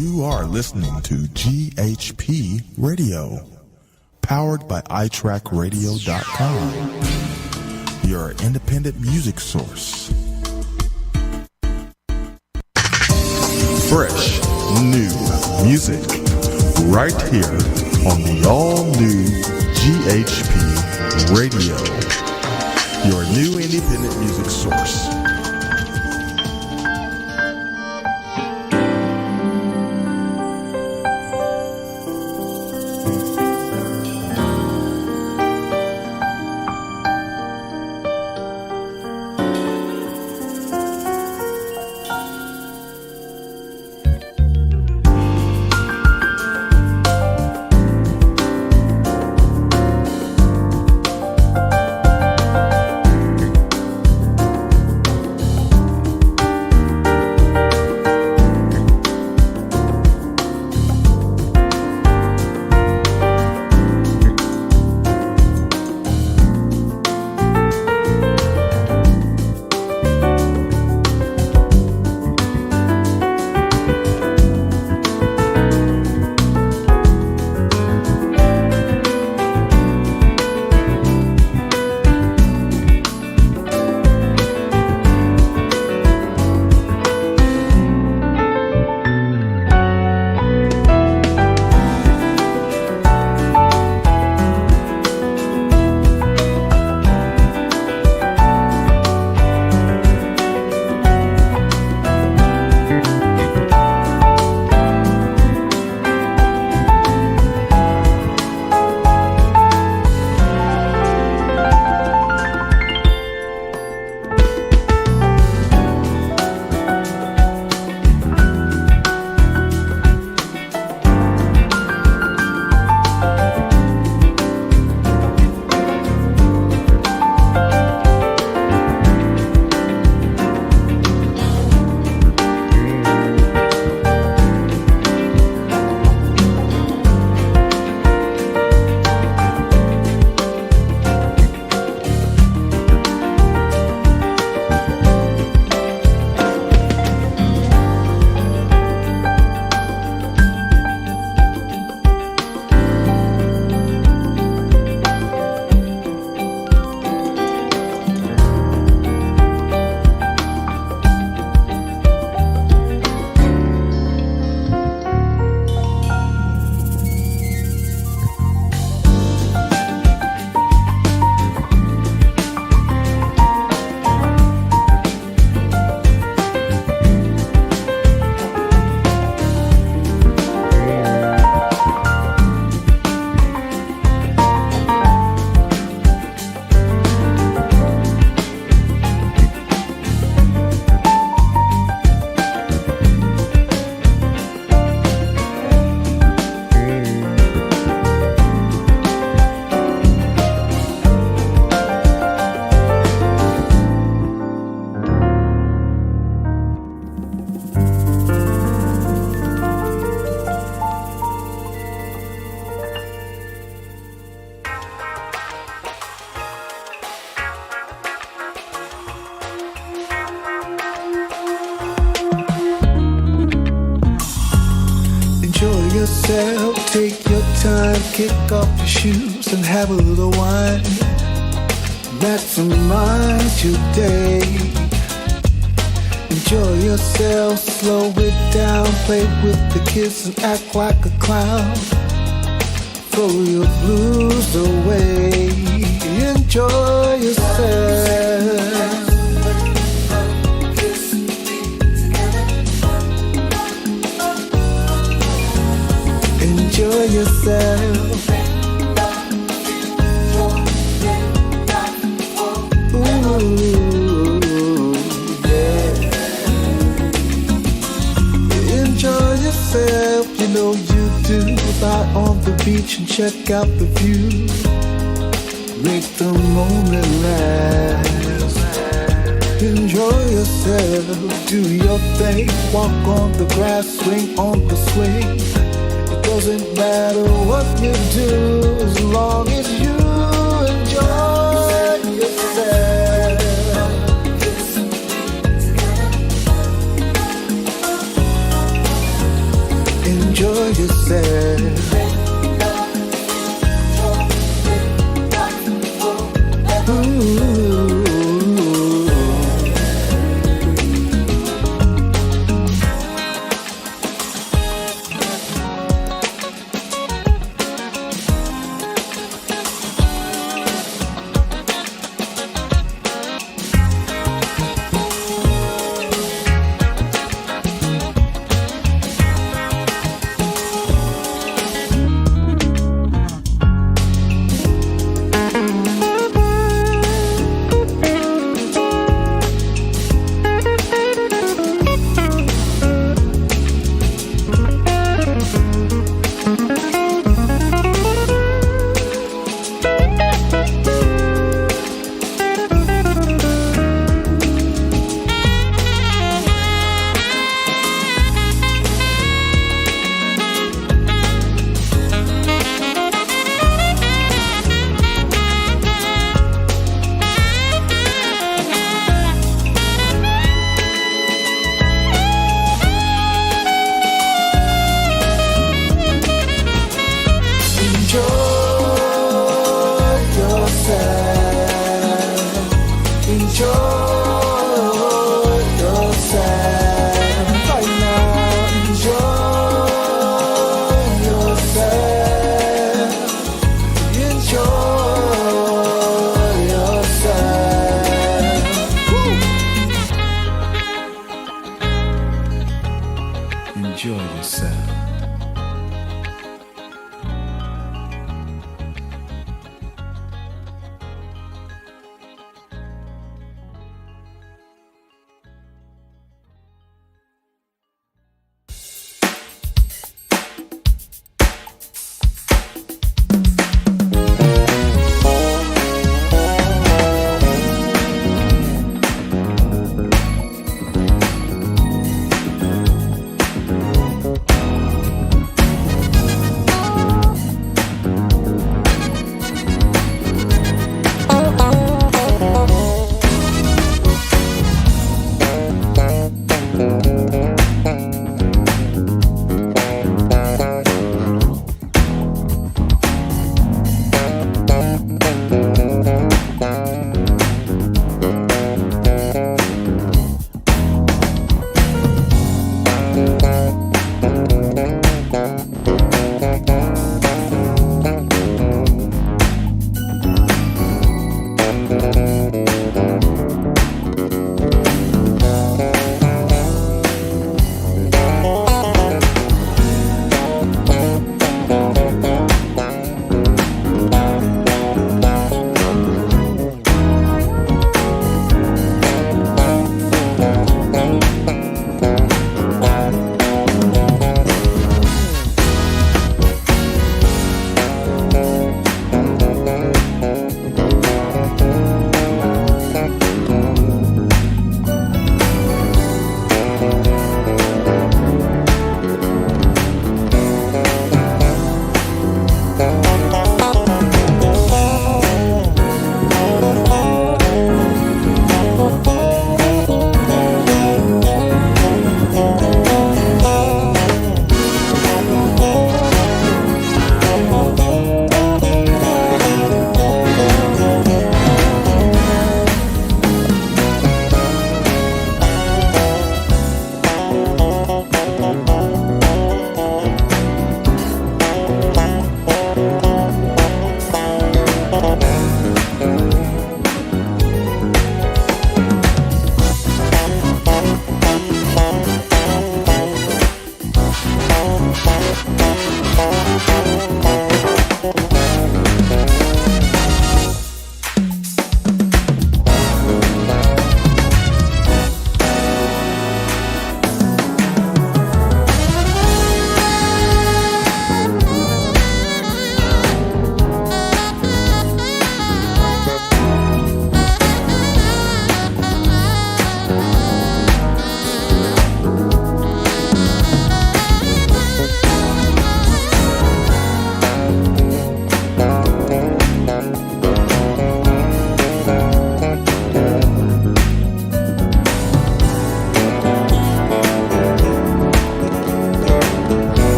You are listening to GHP Radio, powered by iTrackRadio.com, your independent music source. Fresh, new music, right here on the all-new GHP Radio, your new independent music source. yourself, take your time, kick off your shoes and have a little wine. Maximize your day. Enjoy yourself, slow it down, play with the kids and act like a clown. Throw your blues away, enjoy yourself. Enjoy yourself. Ooh, yeah. Enjoy yourself, you know you do. Out on the beach and check out the view. Make the moment last. Enjoy yourself, do your thing. Walk on the grass, swing on the swing. Doesn't matter what you do as long as you enjoy yourself. enjoy yourself. Ooh.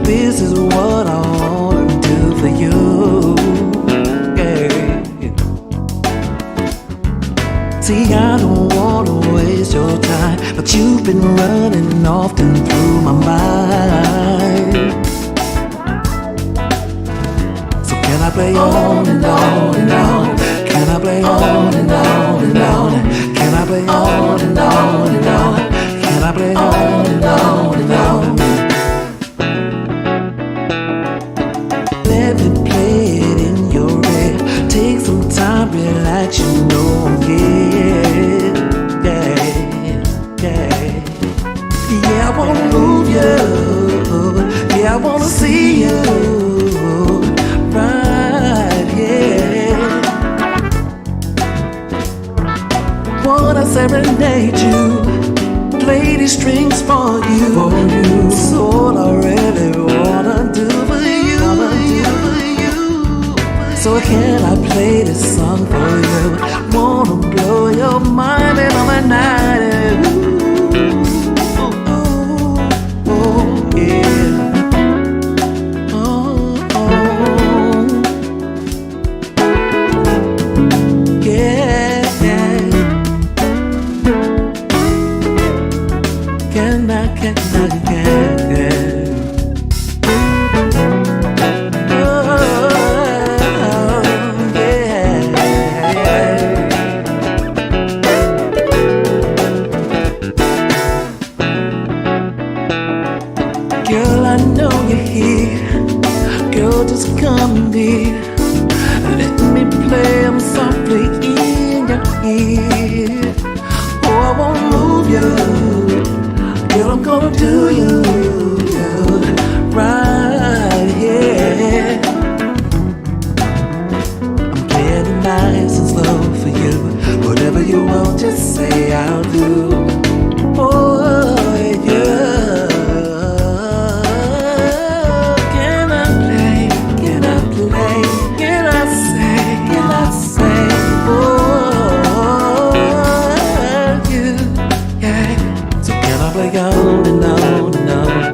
this is what I wanna do for you. Yeah. See, I don't wanna waste your time, but you've been running often through my mind. So can I play on and on and on? Can I play on and on and on? Can I play on and on and on? Can I play on and on and on? Let me play it in your head. Take some time, relax, you know I'm here. Yeah, I wanna move you. Yeah, I wanna see you right here. Wanna serenade you, play these strings for you. It's all I really wanna do for you. So can I play this song for you? Wanna blow your mind in all the night. Girl, I know you're here. Girl, just come near. Let me play them softly in your ear. Oh, I won't move you. Girl, I'm gonna do you right here. I'm playing it nice and slow for you. Whatever you want, just say I'll do. Oh, yeah. On and on and on.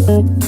Yeah,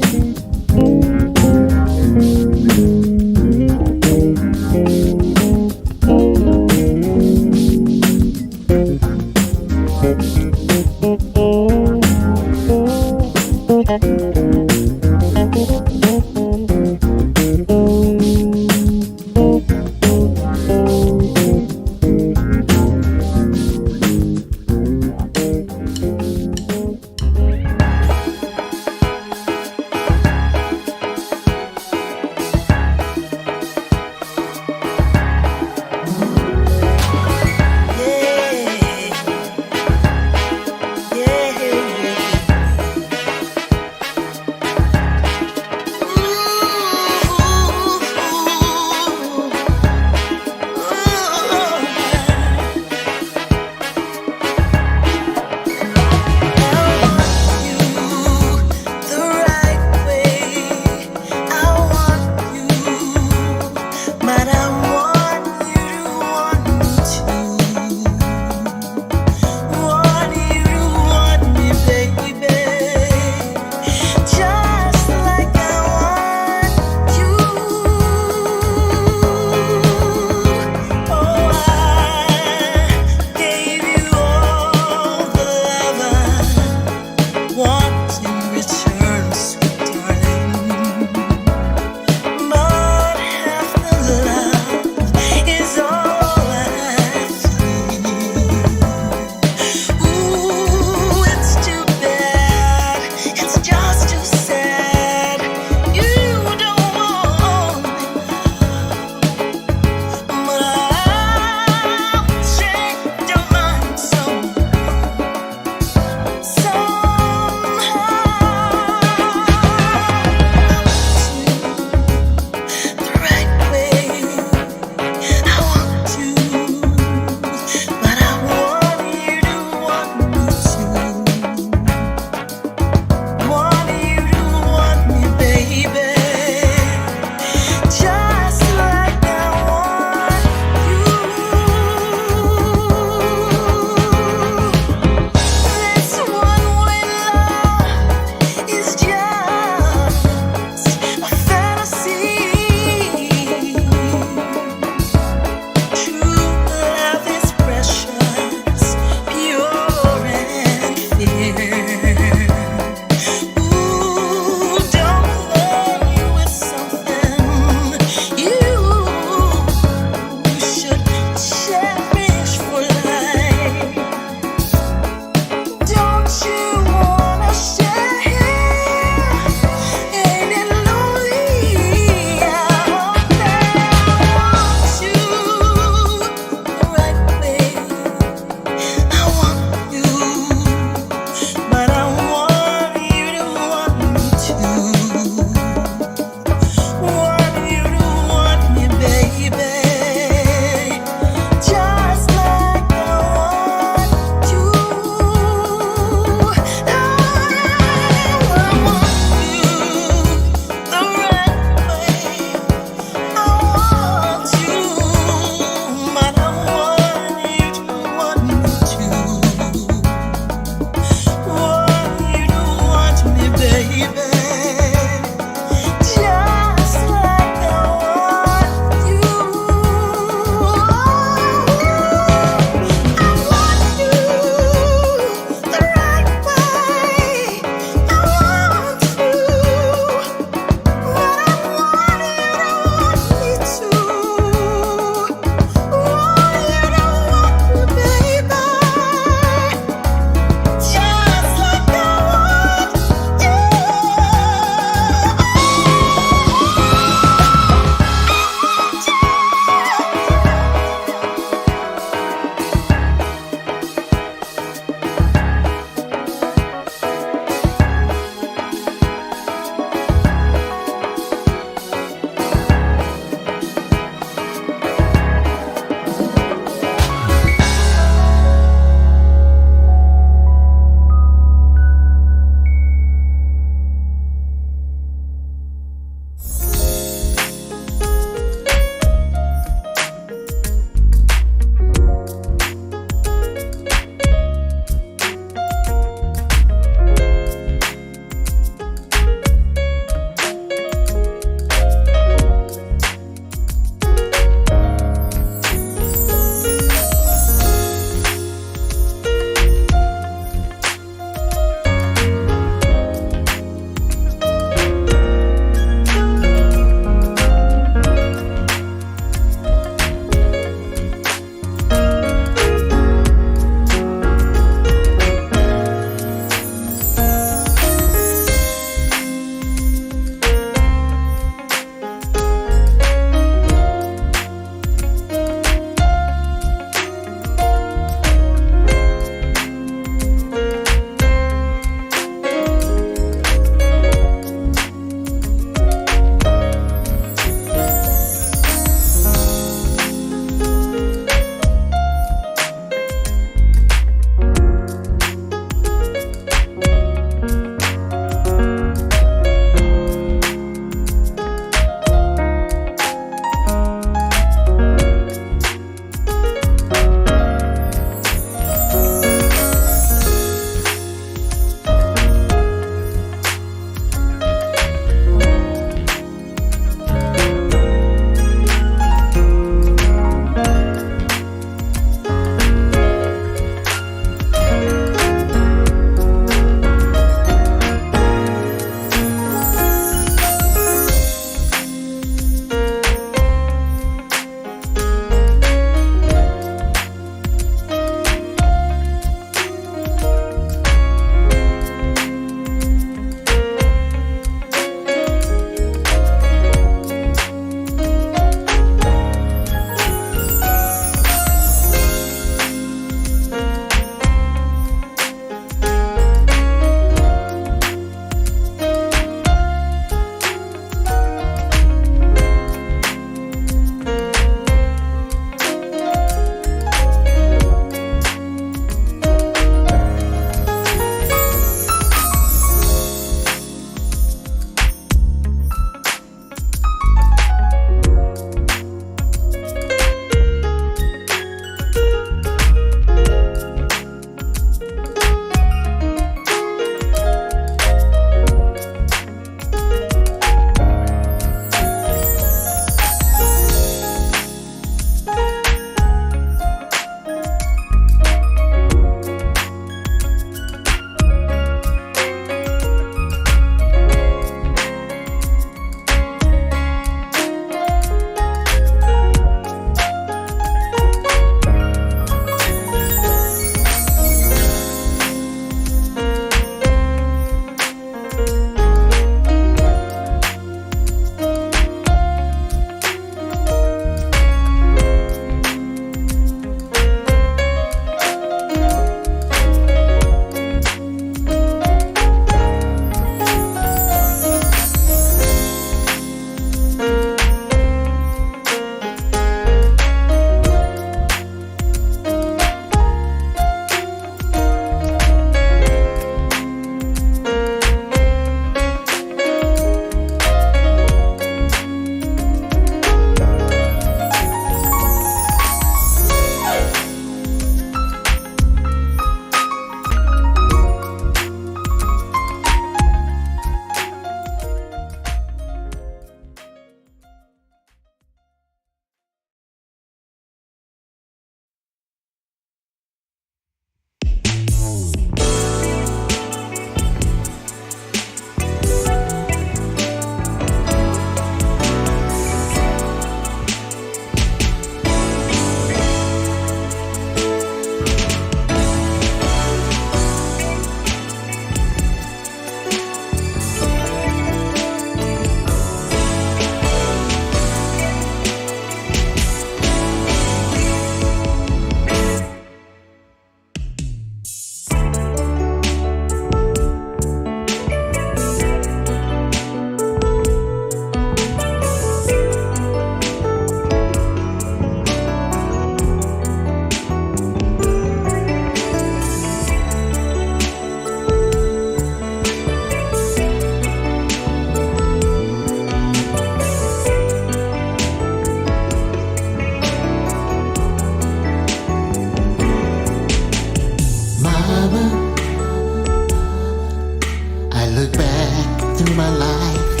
through my life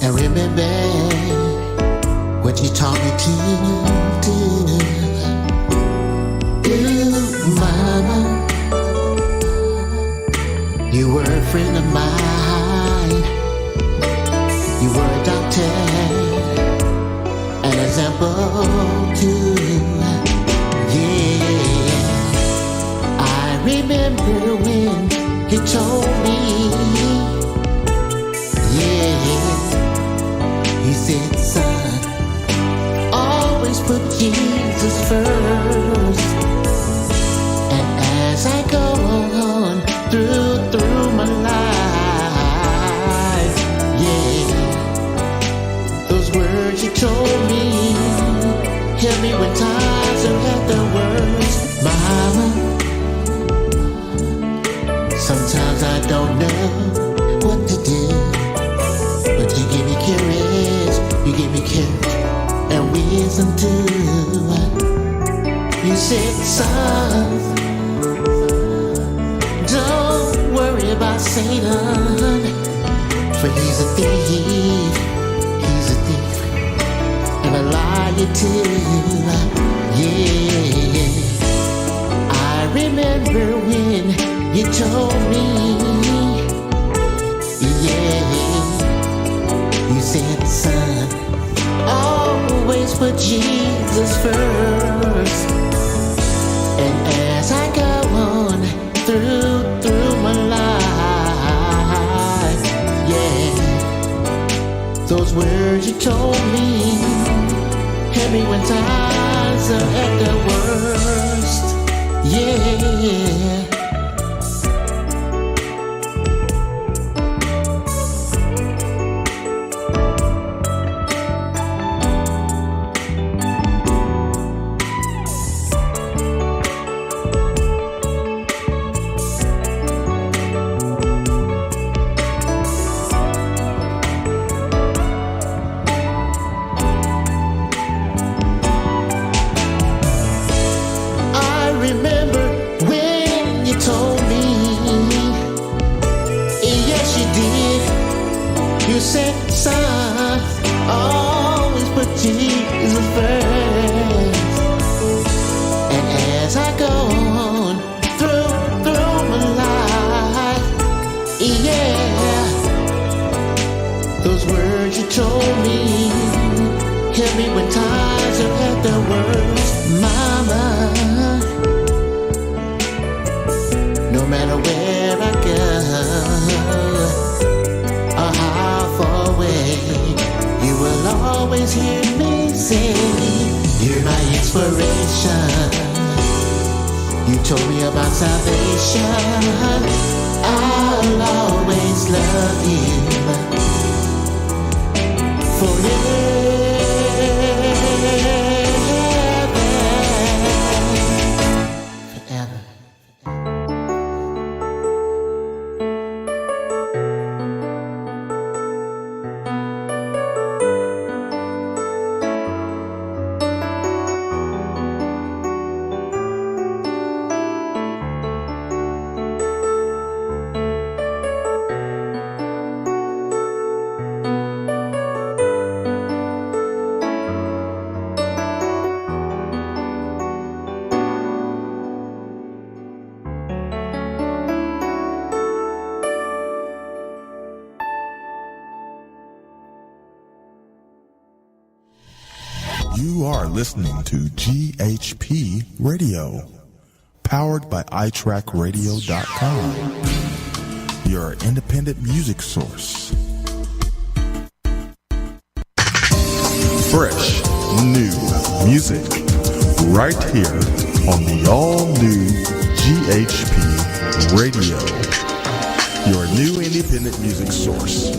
and remember what you taught me to do. Ooh, mama, you were a friend of mine. You were a doctor, an example too. Yeah, I remember when you told me. Yeah, he said, son, always put Jesus first. And as I go on through my life, yeah, those words you told me help me when times are at the worst. Mama, sometimes I don't know what to do, but you give me courage, you give me courage and wisdom too. You said, son, don't worry about Satan, for he's a thief, and a liar too. Yeah, I remember when you told me, yeah, you said, son, always put Jesus first. And as I go on through my life, yeah, those words you told me help me when times are at the worst. Yeah. You said, son, always put Jesus first. And as I go on through my life, yeah, those words you told me help me when times are at the worst. Mama, no matter where I go, you will always hear me say, you're my inspiration. You told me about salvation. I'll always love you forever. You are listening to GHP Radio, powered by iTrackRadio.com, your independent music source. Fresh, new music, right here on the all-new GHP Radio, your new independent music source.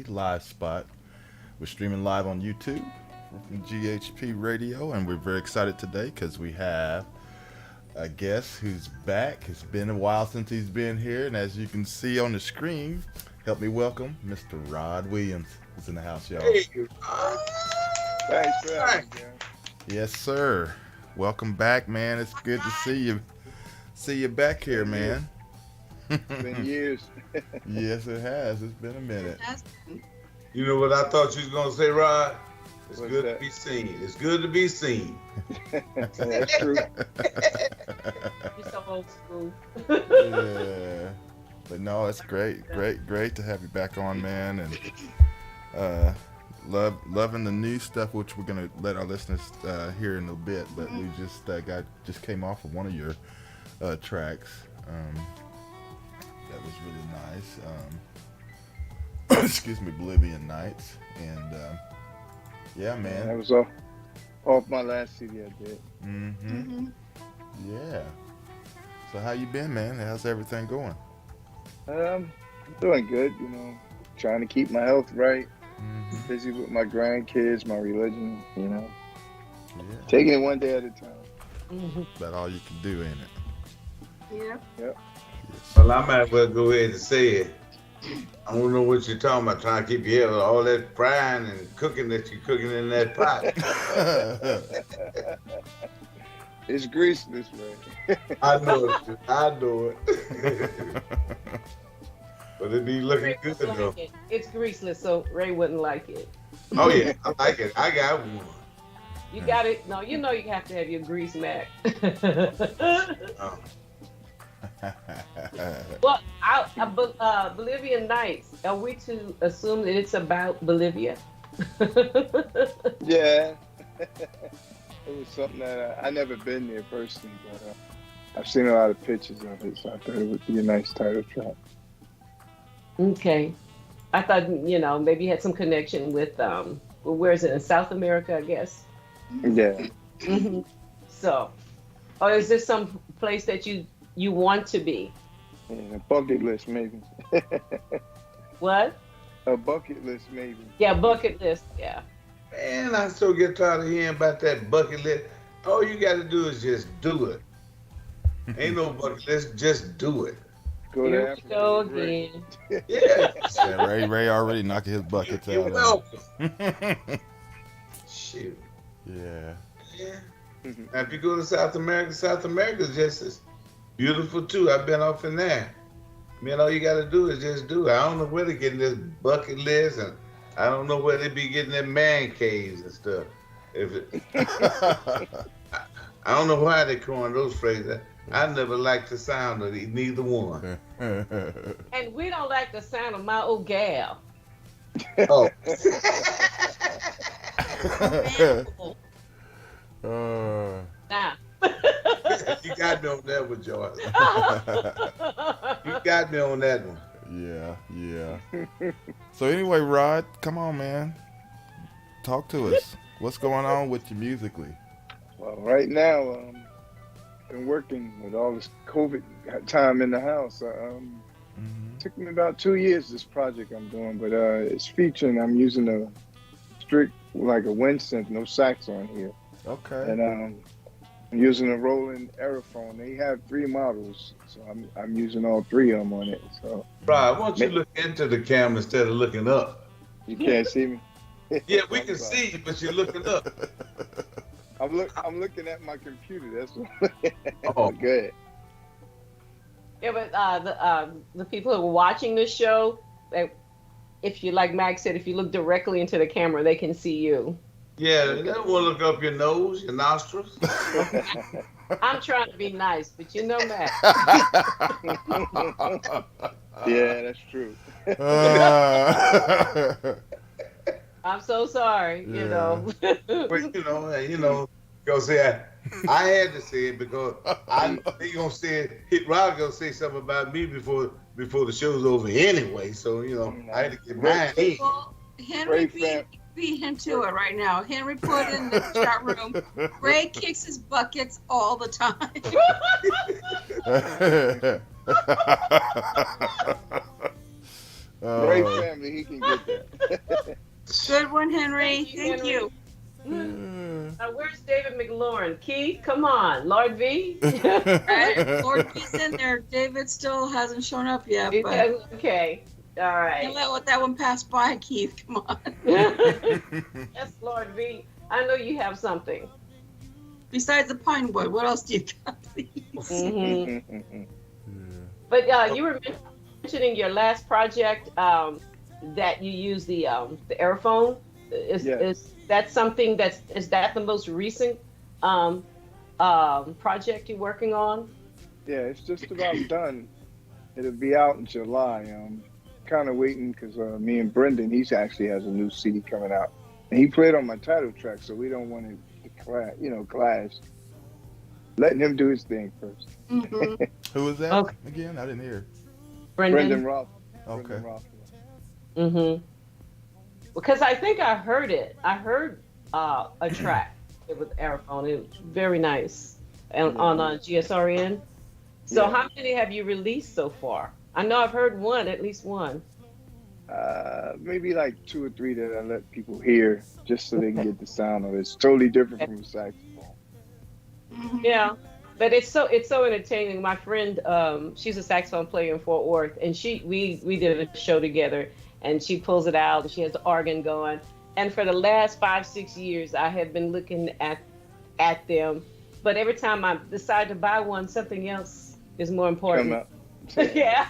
GHP live spot. We're streaming live on YouTube from GHP Radio, and we're very excited today because we have a guest who's back. It's been a while since he's been here, and as you can see on the screen, help me welcome Mr. Rod Williams. He's in the house, y'all. Hey, Thanks for having me, man. Yes, sir. Welcome back, man. It's good to see you. See you back here, man. It's been years. Yes, it has. It's been a minute. you know what I thought you was gonna say, Rod? It's What's good that? to be seen. It's good to be seen. That's true. You're so old school. Yeah. But no, it's great to have you back on, man, and loving the new stuff, which we're gonna let our listeners hear in a bit. But we just came off of one of your tracks. That was really nice. Excuse me, Bolivian Nights, and yeah, man. That was off my last CD I did. Mm-hmm. Yeah. So how you been, man? How's everything going? I'm doing good, you know, trying to keep my health right. Mm-hmm. Busy with my grandkids, my religion, you know. Yeah. Taking it one day at a time. About all you can do, ain't it? Yeah. Yep. Yes. Well, I might well go ahead and say it. I don't know what you're talking about, trying to keep your health, all that frying and cooking that you're cooking in that pot. It's greaseless, man. I know it. But it be looking Ray good wouldn't though. like it. It's greaseless, so Ray wouldn't like it. Oh yeah, I like it. I got one. You got it. No, you know you have to have your grease mac. Oh. Well, Bolivian Nights. Are we to assume that it's about Bolivia? Yeah. It was something that I never been there personally, but I've seen a lot of pictures of it, so I thought it would be a nice title track. Okay. I thought, maybe you had some connection with, where is it, in South America, I guess? Yeah. Mm-hmm. So, or is there some place that you want to be? Yeah, a bucket list, maybe. What? A bucket list, maybe. Yeah, bucket list, yeah. Man, I so get tired of hearing about that bucket list. All you got to do is just do it. Ain't no bucket list, just do it. Go to Here we Africa. go Great. again. Yeah. Yeah, Ray already knocking his buckets You're out. welcome. Shoot. Yeah. Yeah. Mhm. Now, if you go to South America's just as beautiful too. I've been off in there. Man, all you got to do is just do it. I don't know where they're getting this bucket list, and I don't know where they be getting their man caves and stuff. I don't know why they coin those phrases. I never liked the sound of neither one. And we don't like the sound of my old gal. Oh. Nah. You got me on that one, Joyce. You got me on that one. Yeah. So anyway, Rod, come on, man. Talk to us. What's going on with you musically? Well, right now, been working with all this COVID time in the house. Took me about 2 years, this project I'm doing, but it's featuring, I'm using a strict, like a wind synth, no sax on here. Okay. And I'm using a Roland Aerophone. They have 3 models, so I'm using all 3 of them on it. So Rod, why don't you look into the camera instead of looking up? you can't see me. Yeah, we can see you, but you're looking up. I'm looking at my computer. That's what. Oh. Good. Yeah, but the people who are watching this show, if you, like Max said, if you look directly into the camera, they can see you. Yeah, they don't want to look up your nose, your nostrils. I'm trying to be nice, but you know Max. Yeah, that's true. I'm so sorry, you know. But you know, because I had to say it because they gonna say it. Rod gonna say something about me before the show's over anyway. So I had to get mine in. Well, Henry beat him to it right now. Henry put in the chat room, Ray kicks his buckets all the time. Ray family, he can get that. Good one, Henry. Thank you, Thank Henry. you. Where's David McLaurin? Keith, come on. Lord V? Right? Lord B's in there. David still hasn't shown up yet, but Okay. All right. can't let that one pass by, Keith. Come on. Yes, Lord V. I know you have something. Besides the pine wood, what else do you got, please? Mhm. But you were mentioning your last project that you use the airphone. Is that something is that the most recent project you're working on? Yeah, it's just about done. It'll be out in July. Kind of waiting because me and Brendan, he's actually has a new CD coming out, and he played on my title track, so we don't want to clash. Letting him do his thing first. Mm-hmm. Who was that Okay. again? I didn't hear. Brendan Roth. Okay. Brendan Roth. Mm-hmm. Because I think I heard it. I heard a track with Aerophone. It was very nice on GSRN. So how many have you released so far? I know I've heard one, at least one. Maybe like 2 or 3 that I let people hear just so they can get the sound of it. It's totally different from a saxophone. Yeah, but it's so entertaining. My friend, she's a saxophone player in Fort Worth, and we did a show together, and she pulls it out, and she has the organ going. And for the last 5-6 years, I have been looking at them, but every time I decide to buy one, something else is more important. Yeah,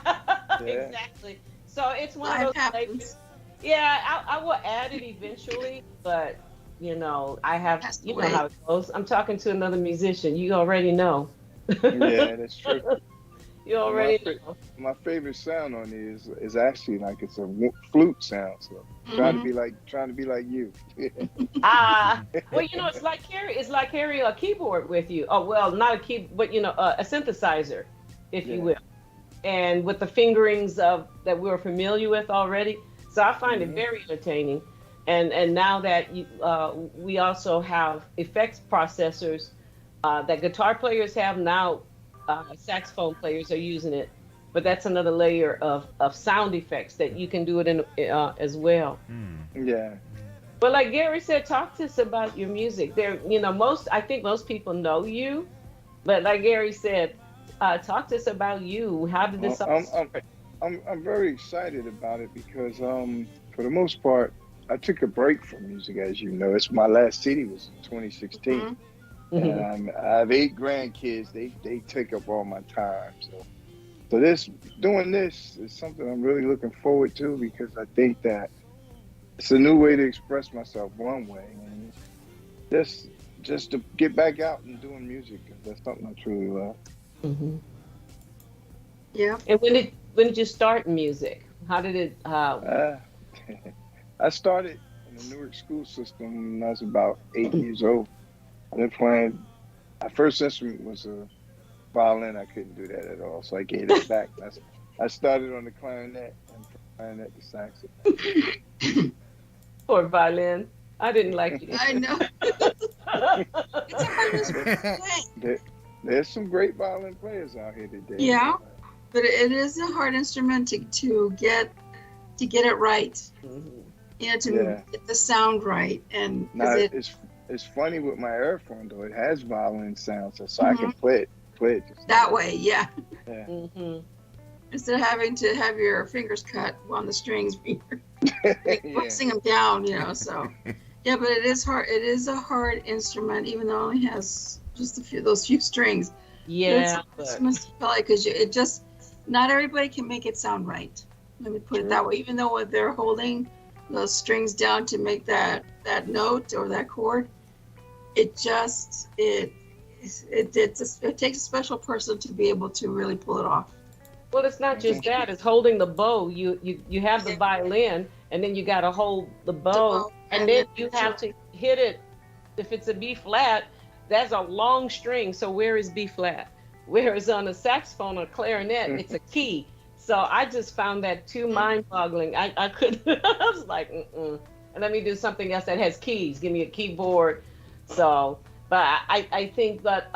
exactly. So it's one of those things. Yeah, I will add it eventually, but I have, you know how it goes. I'm talking to another musician. You already know. Yeah, that's true. You already know. My favorite sound on it is actually like it's a flute sound. So trying to be like you. Well, it's like carrying a keyboard with you. Oh, well, not a keyboard, but a synthesizer, if you will, and with the fingerings that we're familiar with already. So I find it very entertaining. And now that we also have effects processors that guitar players have now, saxophone players are using it, but that's another layer of sound effects that you can do it in as well. Yeah. But like Gary said, talk to us about your music. I think most people know you, but like Gary said, talk to us about you. How did this all start? I'm very excited about it because for the most part, I took a break from music, as you know. It's my last CD was in 2016, and I have 8 grandkids. They take up all my time. So doing this is something I'm really looking forward to because I think that it's a new way to express myself one way, and just to get back out and doing music because that's something I truly love. Mm-hmm. Yeah. And when did you start music? How did it? I started in the Newark school system when I was about 8 years old. I've been playing. My first instrument was a violin. I couldn't do that at all, so I gave it back. I started on the clarinet, and from clarinet to saxophone. Or violin. I didn't like it. I know. It's a hard instrument to play. There's some great violin players out here today. Yeah, but it is a hard instrument to get it right. To get the sound right, and it's funny with my Aerophone though. It has violin sounds, so I can play it just that way. Yeah. Yeah. Instead of having to have your fingers cut on the strings, pressing them down, So yeah, but it is hard. It is a hard instrument, even though it only has just those few strings. Yeah, because not everybody can make it sound right. Let me put it that way. Even though they're holding those strings down to make that note or that chord, it takes a special person to be able to really pull it off. Well, it's not just that; it's holding the bow. You have the violin, and then you got to hold the bow, and then you have to hit it. If it's a B flat, that's a long string. So where is B flat? Whereas on a saxophone or clarinet, it's a key. So I just found that too mind-boggling. I couldn't. I was like, and let me do something else that has keys. Give me a keyboard. So, but I think that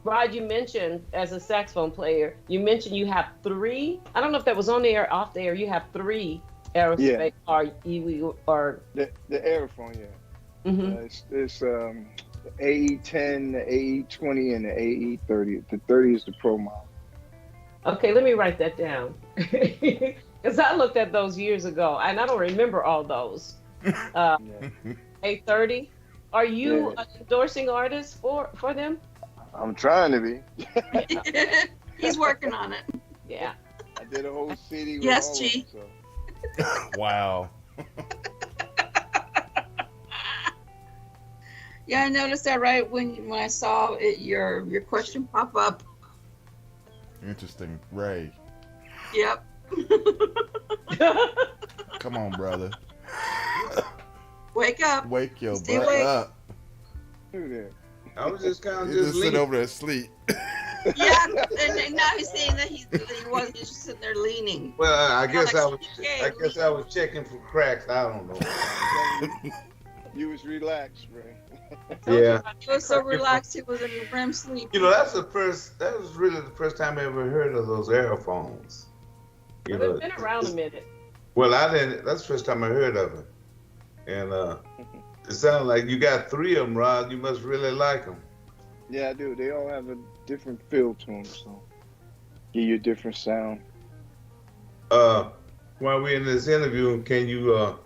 Rod, you mentioned as a saxophone player, you mentioned you have three. I don't know if that was on the air or off the air. You have three aerospace or The aerophone, yeah. hmm It's the AE10, the AE20, and the AE30. The 30 is the pro model. Okay, let me write that down. Because I looked at those years ago and I don't remember all those. Yeah. A30. Are you Yeah. an endorsing artist for them? I'm trying to be. He's working on it. Yeah. I did a whole CD with Yes, all G. of them, so. Wow. Yeah, I noticed that right when I saw it, your question pop up. Interesting. Ray. Yep. Come on, brother. Wake up. Wake your Stay butt awake. up. Who there? I was just kind of You just just sit leaning. over there asleep. Yeah, and now he's saying that he wasn't just sitting there leaning. Well, I guess I was. Okay, I guess I was checking for cracks. I don't know. You was relaxed, Ray. Yeah. He was so relaxed, he was in REM sleep. You know, that's the first. That was really the first time I ever heard of those aerophones. You Well, know. they've been around a minute. Well, I didn't. That's the first time I heard of it, and it sounded like you got three of them, Rod. You must really like them. Yeah, I do. They all have a different feel to them, so give you a different sound. While we're in this interview, can you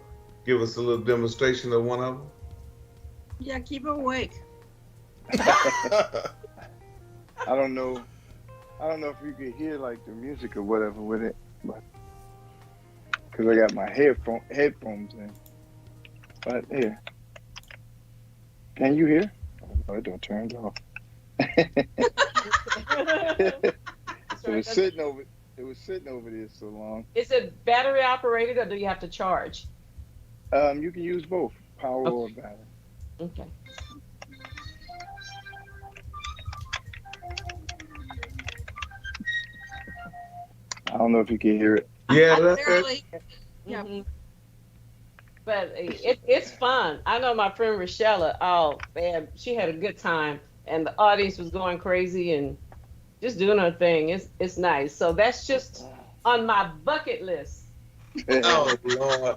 give us a little demonstration of one of them? Yeah, keep him awake. I don't know. I don't know if you could hear like the music or whatever with it, but because I got my headphones in. But here, can you hear? Oh, it don't turn it off. It was sitting over. It was sitting over there so long. Is it battery operated or do you have to charge? You can use both power or battery. Okay. I don't know if you can hear it. Yeah, that's it. Barely. Yeah. Mhm. But it's fun. I know my friend Rochella, oh man, she had a good time and the audience was going crazy and just doing her thing. It's nice. So that's just on my bucket list. Oh Lord.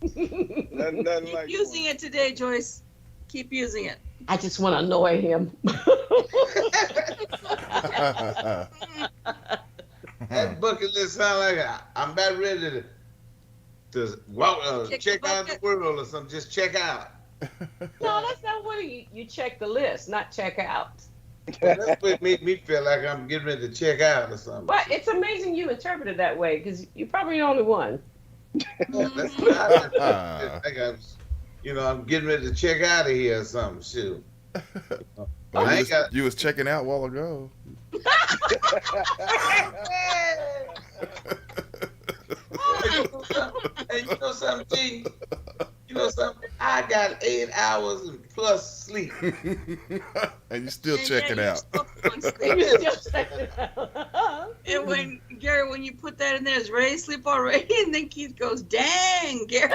Nothing Keep like using it today, Joyce. Keep using it. I just want to annoy him. That bucket list sound like I'm about ready to walk, Kick check the out the bucket. world or something. Just check out. No, that's not what you check the list, not check out. That's what made me feel like I'm getting ready to check out or something. But it's amazing you interpret it that way because you're probably the only one. Yeah, that's what I just think I'm getting ready to check out of here or something. Shoot. Well, I ain't got. you was checking out a while ago. Hey, you know something, G? You know something? I got 8 hours plus sleep. And you still Yeah, checking you're out. still falling asleep. You're still checking it out. And when Gary, when you put that in there, is Ray asleep already? And then Keith goes, "Dang, Gary."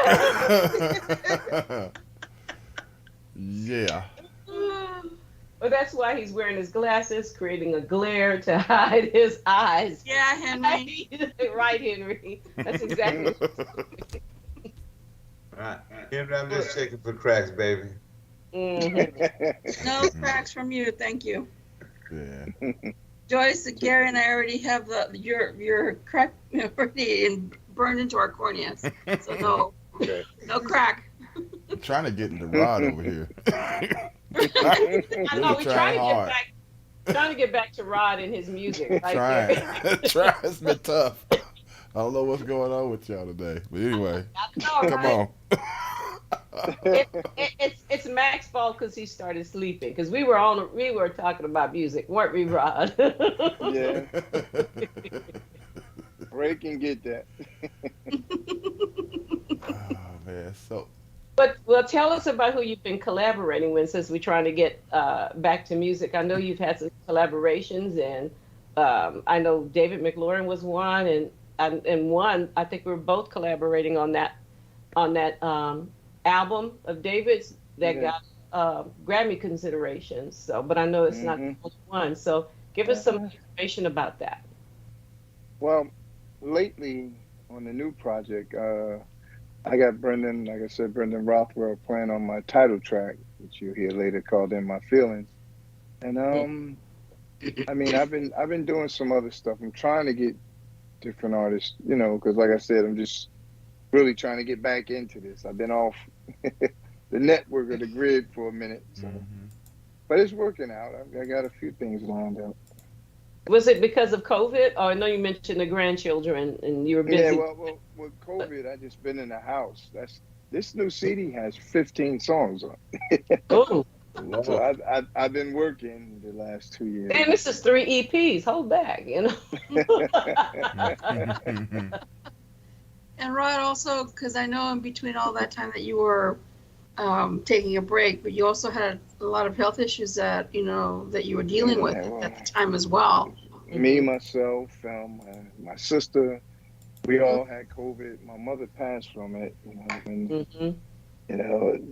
Yeah. But that's why he's wearing his glasses, creating a glare to hide his eyes. Yeah, Henry. Right, Henry. That's exactly. Right. Henry, I'm just checking for cracks, baby. Mhm. No cracks from you, thank you. Yeah. Joyce, Gary, and I already have your crack already burned into our corneas. So no, Okay. no crack. I'm trying to get into Rod over here. I know we're Trying hard. trying to get back to Rod and his music. Right Trying. there. Trying. It's been tough. I don't know what's going on with y'all today. But anyway, I know, come right? on. It's Max's fault because he started sleeping. Because we were talking about music, weren't we, Rod? Yeah. Ray can get that. Oh man. So But well, tell us about who you've been collaborating with since we're trying to get back to music. I know you've had some collaborations, and I know David McLaurin was one, and one I think we were both collaborating on that album of David's that Yeah. got Grammy considerations. So, but I know it's not the only one. So, give us some information about that. Well, lately on the new project, I got Brendan, like I said, Brendan Rothwell playing on my title track, which you'll hear later, called "In My Feelings." And I mean, I've been doing some other stuff. I'm trying to get different artists, because like I said, I'm just really trying to get back into this. I've been off the network or the grid for a minute, so but it's working out. I got a few things lined up. Was it because of COVID? Or I know you mentioned the grandchildren and you were busy. Yeah, well, with COVID, I just been in the house. This new CD has 15 songs on it. Oh, So I've been working the last 2 years. and this is 3 EPs. Hold back, And Rod, also, because I know in between all that time that you were taking a break, but you also had a lot of health issues that that you were dealing with at the time as well. Me, myself, my sister, we all had COVID. My mother passed from it, and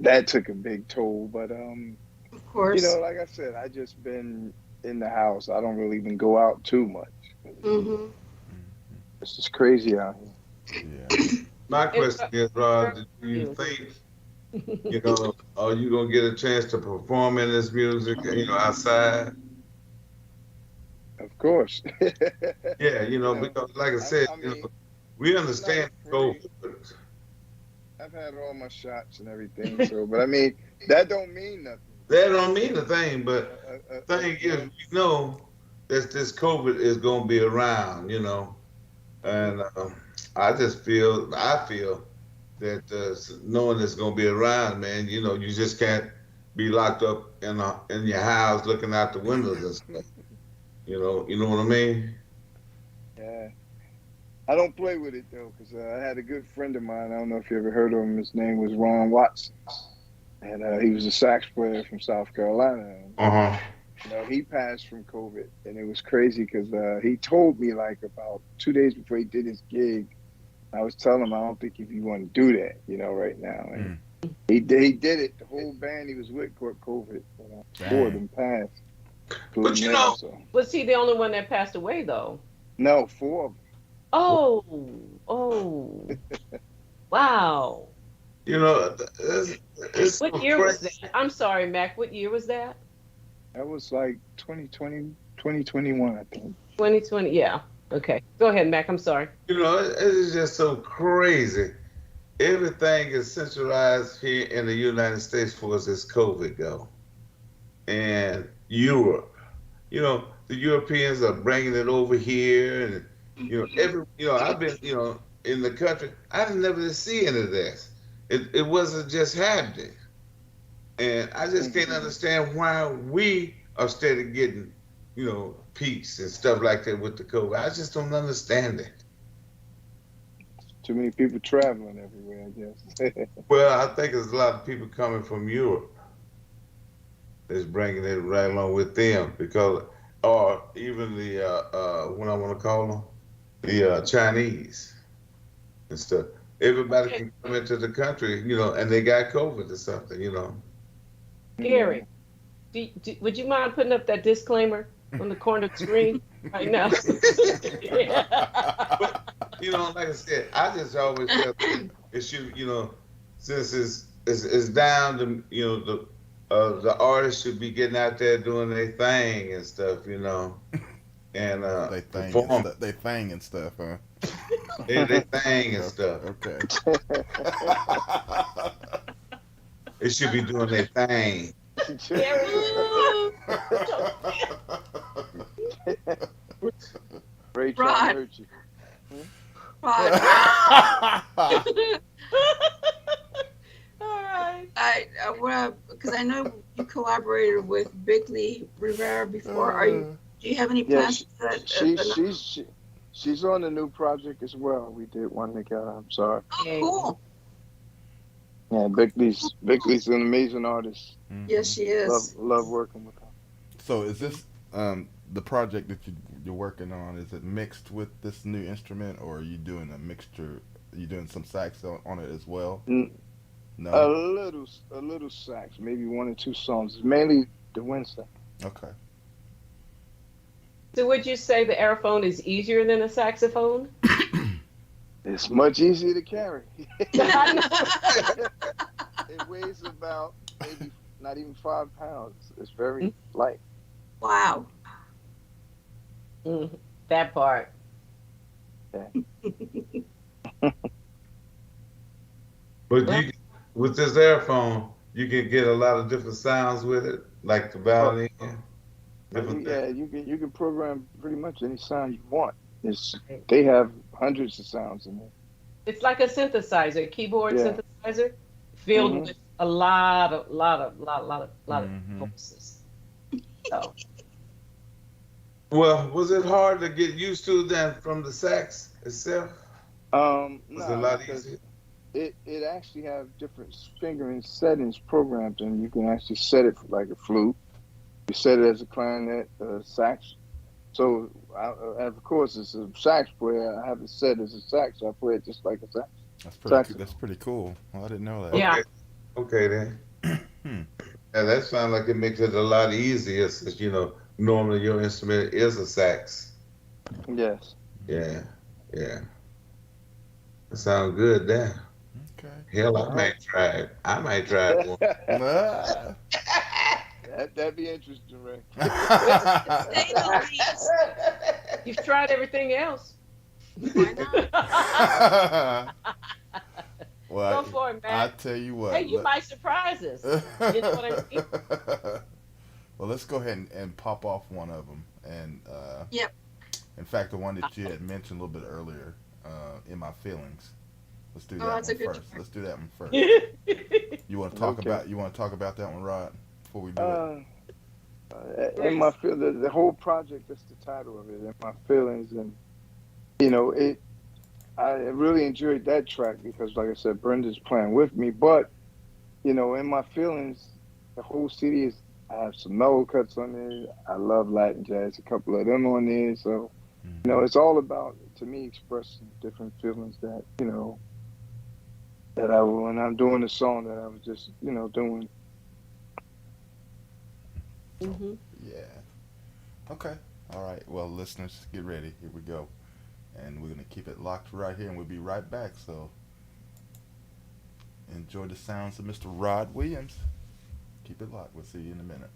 that took a big toll. But of course, like I said, I just been in the house. I don't really even go out too much. It's just crazy out here. Yeah. My question is, Rod, do you think, are you gonna get a chance to perform in this music, outside? Of course. Yeah, because like I said, we understand COVID. I've had all my shots and everything, so but I mean that don't mean nothing. That don't mean a thing, but the thing is, we know that this COVID is gonna be around, and I feel that knowing it's gonna be around, man, you just can't be locked up in your house looking out the windows and stuff. You know what I mean? Yeah. I don't play with it though, because I had a good friend of mine. I don't know if you ever heard of him. His name was Ron Watson, and he was a sax player from South Carolina. He passed from COVID, and it was crazy because he told me like about 2 days before he did his gig. I was telling him I don't think if you want to do that, right now. And he did it. The whole band he was with caught COVID. Four of them passed. But was he the only one that passed away though? No, 4 of them. Oh, wow. It's what year was that? I'm sorry, Mac. What year was that? That was like 2020, 2021, I think. 2020, yeah. Okay. Go ahead, Mac. I'm sorry. It's just so crazy. Everything is centralized here in the United States for as this COVID go. And Europe. The Europeans are bringing it over here, and I've been in the country. I didn't never see any of this. It wasn't just happening, and I just can't understand why we are steady getting peace and stuff like that with the COVID. I just don't understand it. Too many people traveling everywhere, I guess. Well, I think there's a lot of people coming from Europe that's bringing it right along with them, or even the what I want to call them, the Chinese and stuff. Everybody can come into the country, and they got COVID or something, Gary, would you mind putting up that disclaimer on the corner of the screen right now? But, like I said, I just always felt it should, since it's down to, the artists should be getting out there doing their thing and stuff, and they thing and stuff, huh? They thing and stuff. Okay. They should be doing their thing. Rachel hurt you. All right. Because I know you collaborated with Bickley Rivera before. Do you have any plans? She's on the new project as well. We did one together. I'm sorry. Oh, cool. Yeah, Bickley's an amazing artist. Yes, she is. Love working with her. So is this the project that you're working on? Is it mixed with this new instrument, or are you doing a mixture? Are you doing some sax on it as well? A No. little sax, maybe one or two songs. It's mainly the wind sax. Okay. So would you say the aerophone is easier than a saxophone? It's much easier to carry. I know. It weighs about maybe not even 5 pounds. It's very light. Wow. Mhm. That part. But Well, you, with this airphone, you can get a lot of different sounds with it, like the Oh, violin, different yeah, things. you can program pretty much any sound you want. They have hundreds of sounds in there. it's like a synthesizer, a keyboard Yeah. synthesizer, filled hmm with a lot of Mm-hmm. voices. So, Well, was it hard to get used to then from the sax itself? Was it a Nah, lot because easier? it actually have different fingering settings programmed, and you can actually set it for like a flute. You set it as a clarinet, sax. So, of course, as a sax player, I have it set as a sax. So I play it just like a That's saxophone. pretty cool. Well, I didn't know that. yeah. Okay, okay then. Hmm. And that sounds like it makes it a lot easier since normally your instrument is a sax. Yes. Yeah, yeah. That sounds good then. Okay. Hell, All I right. might try it. I might try it one. Ah. That'd be interesting, Ray. Say the least. You've tried everything else. Why not? Well, Go for it, I man. tell you what. Hey, you might surprise us. You know what I mean? Well, let's go ahead and pop off one of them. And Yep. in fact, the one that you had mentioned a little bit earlier, "In My Feelings." Let's do Oh, that that's a one good first. track. Let's do that one first. Yeah. You want to talk Okay. about? You want to talk about that one, Rod? Before we do it. In my feel, the whole project. That's the title of it. In my feelings, and it. I really enjoyed that track because, like I said, Brenda's playing with me. But in my feelings, the whole CD is. I have some mellow cuts on there. I love Latin jazz. A couple of them on there. So it's all about, to me, expressing different feelings that that I when I'm doing the song that I was just doing. Hmm. Yeah. Okay. All right. Well, listeners, get ready. Here we go. And we're going to keep it locked right here, and we'll be right back. So enjoy the sounds of Mr. Rod Williams. Keep it locked. We'll see you in a minute.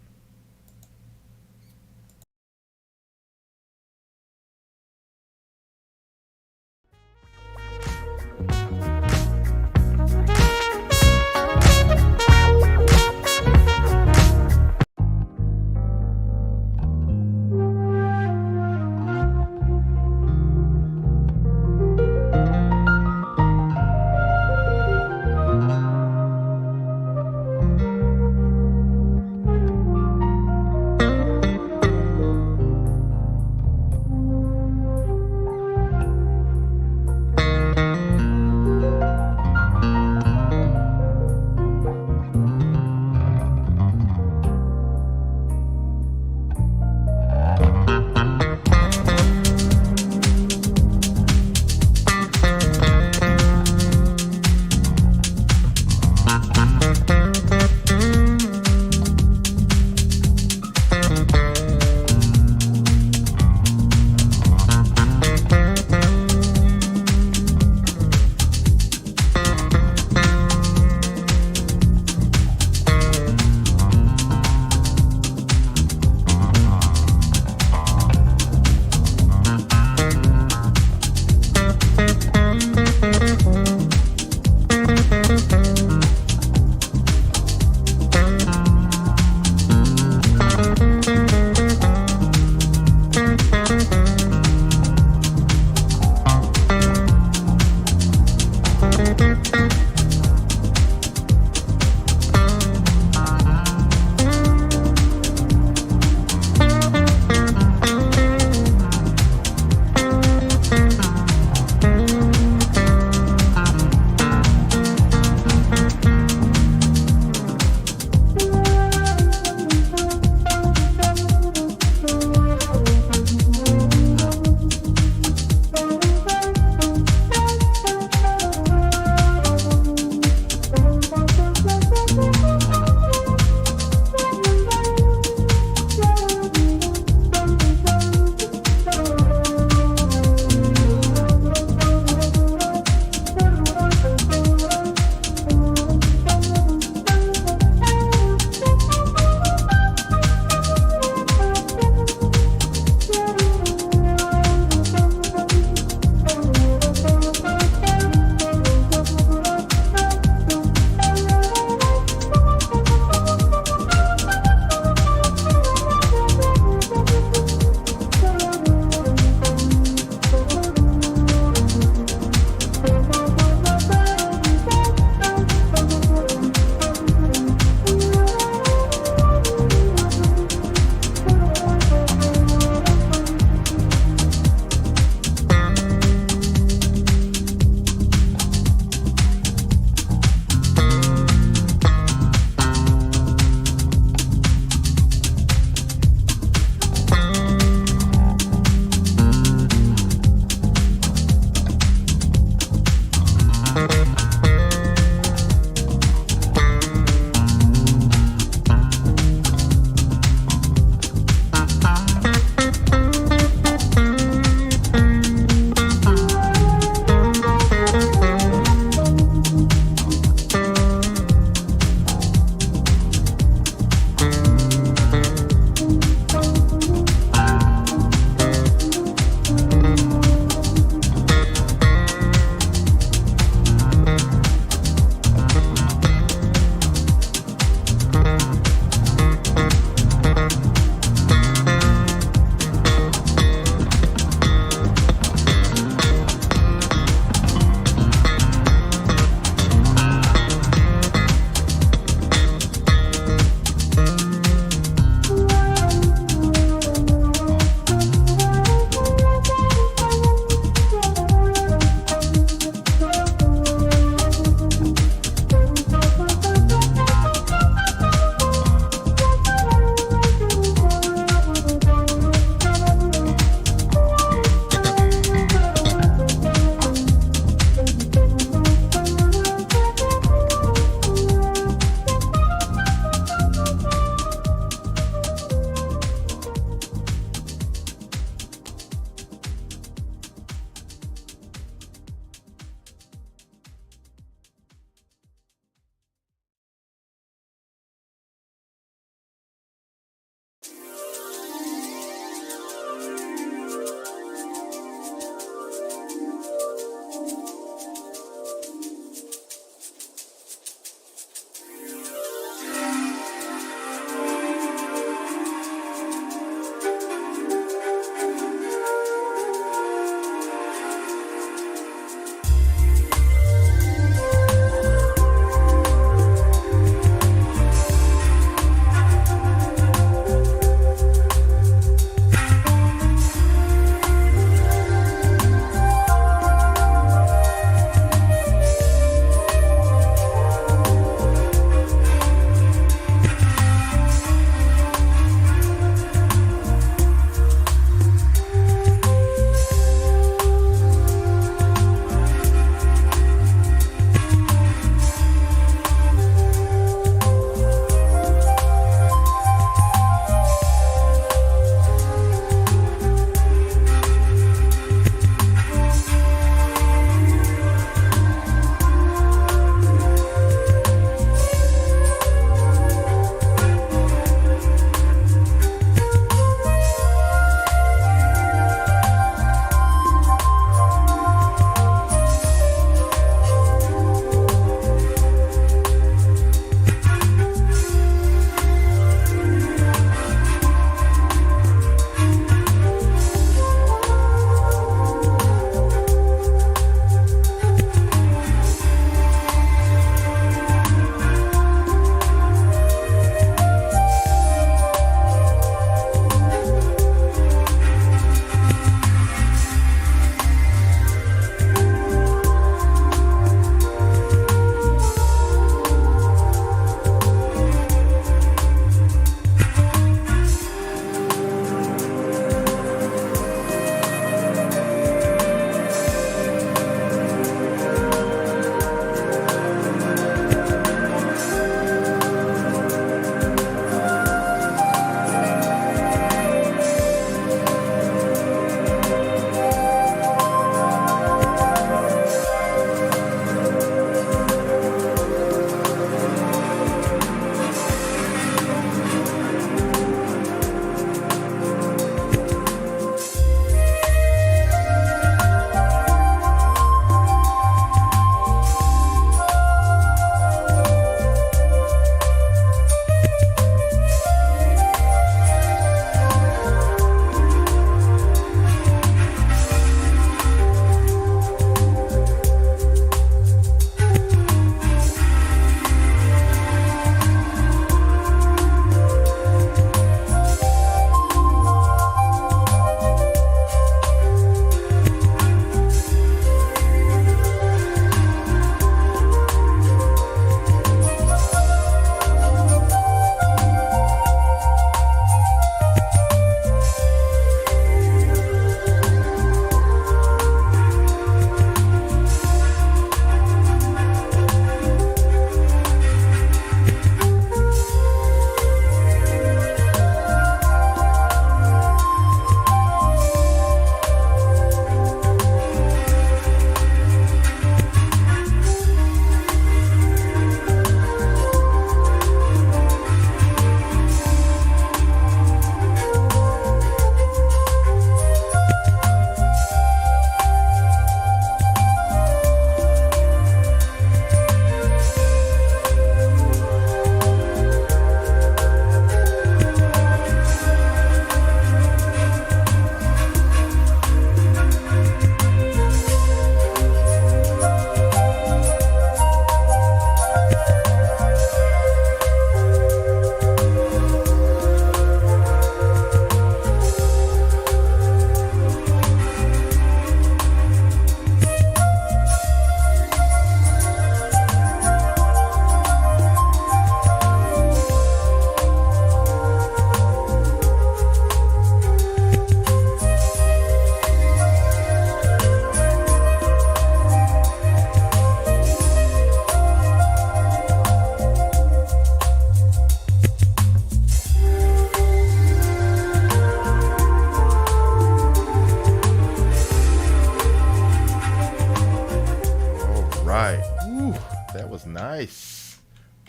nice.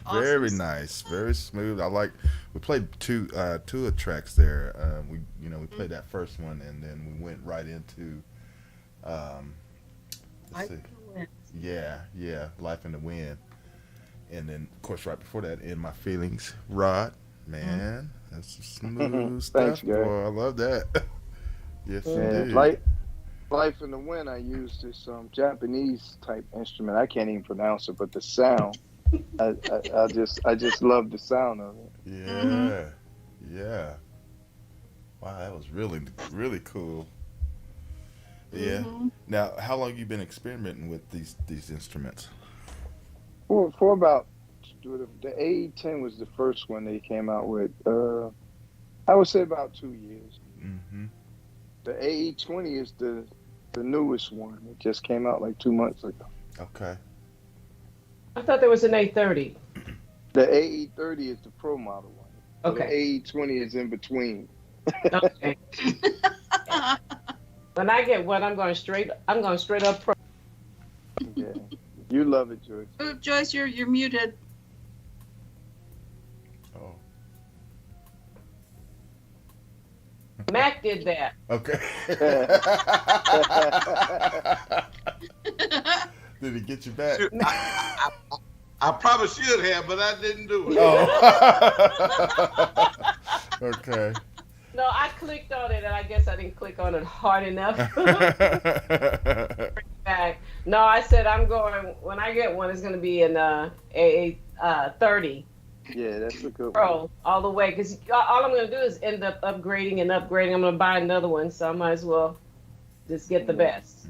Awesome. Very nice. Very smooth. We played two tracks there. We played that first one and then we went right into let's see. Yeah, Life in the Wind. And then of course right before that, In My Feelings, Rod. Man, that's some smooth stuff. Thanks, Gary. Boy, I love that. Yes, indeed. Life in the Wind, I used this Japanese type instrument. I can't even pronounce it, but the sound, I just love the sound of it. Yeah, yeah. Wow, that was really, really cool. Yeah. Now, how long you been experimenting with these instruments? For about the AE10 was the first one they came out with. I would say about 2 years. Mm-hmm. The AE20 is the newest one. It just came out like 2 months ago. Okay. I thought there was an 830. The AE30 is the pro model one. Okay. The AE20 is in between. Okay. When I get one, I'm going straight up pro. Yeah. You love it, Joyce. Oh, Joyce, you're muted. Oh. Mac did that. Okay. Did he get you back? Shoot, I probably should have, but I didn't do it. Oh. Okay. No, I clicked on it, and I guess I didn't click on it hard enough. Back. No, I said when I get one, it's going to be an A30 Yeah, that's a good one. Pro all the way. Because all I'm going to do is end up upgrading. I'm going to buy another one, so I might as well just get the best.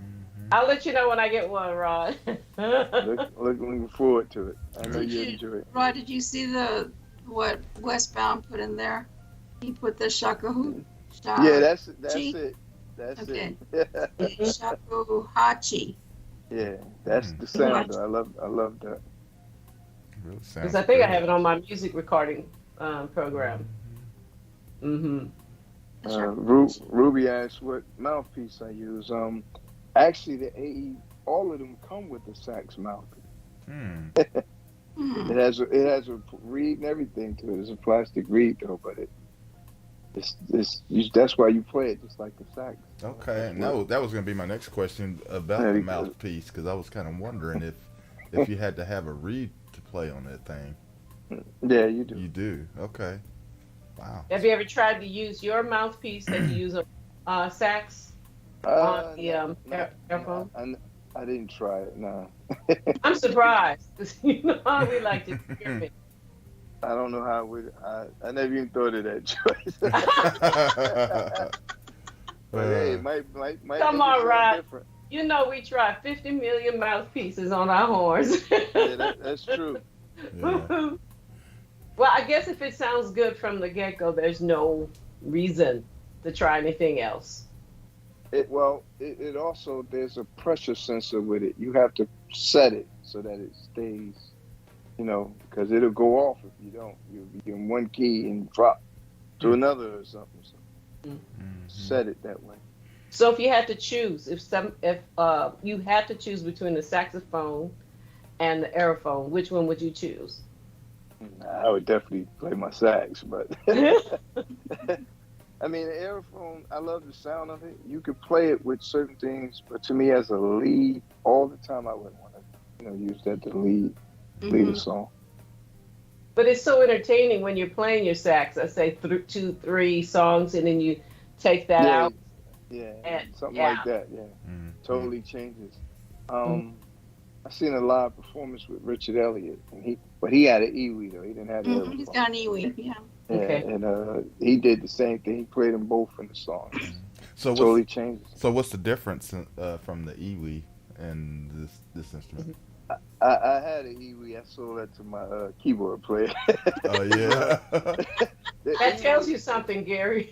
I'll let you know when I get one, Rod. Looking forward to it. I know you enjoy it. Rod, did you see what Westbound put in there? He put the shakuhachi. Yeah, that's it. That's Okay. it. Shakuhachi. Yeah, that's the sound. I love that. Really sounds Because I think I great. have it on my music recording program. Mm-hmm. Ruby asked what mouthpiece I use. Actually, the AE, all of them come with the sax mouthpiece. It has a reed and everything to it. It's a plastic reed though, but that's why you play it just like the sax. Okay. No, that was going to be my next question about the mouthpiece, because I was kind of wondering if you had to have a reed to play on that thing. Yeah, you do. You do. Okay. Wow. Have you ever tried to use your mouthpiece that you use a sax on the airphone? I didn't try it. No. I'm surprised, because you know how we like to experiment. I don't know how I never even thought of that choice. But hey, it might Come be on, something Rod. different. You know we try 50 million mouthpieces on our horns. Yeah, that's true. Yeah. Well, I guess if it sounds good from the get-go, there's no reason to try anything else. It also, there's a pressure sensor with it. You have to set it so that it stays, because it'll go off if you don't. You'll be in one key and drop to another or something. So set it that way. So if you had to choose, if you had to choose between the saxophone and the aerophone, which one would you choose? I would definitely play my sax, but I mean, the aerophone, I love the sound of it. You could play it with certain things, but to me, as a lead, all the time, I wouldn't want to, use that to lead a song. But it's so entertaining when you're playing your sax. I say 2, 3 songs, and then you take that out. Yeah, And, something like that. Yeah, totally changes. I seen a live performance with Richard Elliott, and he had an Iwi though. He didn't have the aerophone. He's got an Iwi, yeah. Yeah, Okay. and he did the same thing. He played them both in the song. So Totally changes. So what's the difference from the Iwi and this instrument? I had an Iwi. I sold that to my keyboard player. Oh yeah. That tells you something, Gary.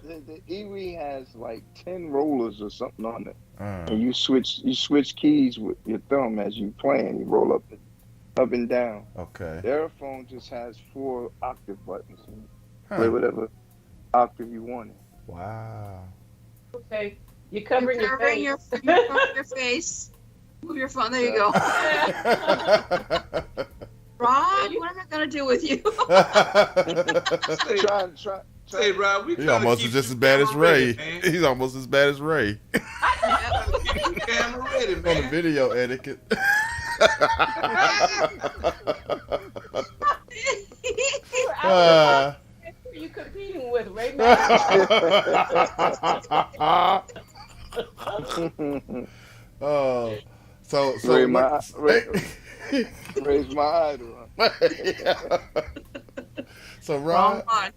The Iwi has like 10 rollers or something on it, Uh, and you switch keys with your thumb as you playing. You roll up and down. okay. The aerophone just has 4 octave buttons. And Huh. play whatever octave you want. Wow. Okay. You're covering You're covering your face. your face. Move your phone. There you go. Rod, what am I gonna do with you? Try. Say, Rob, we He's almost just as bad as Ray. He's almost as bad as Ray. Keep the camera ready, On the man. video etiquette. Who are you competing with, Ray? Oh, so Raise my idol. Yeah. So Wrong Rod, one.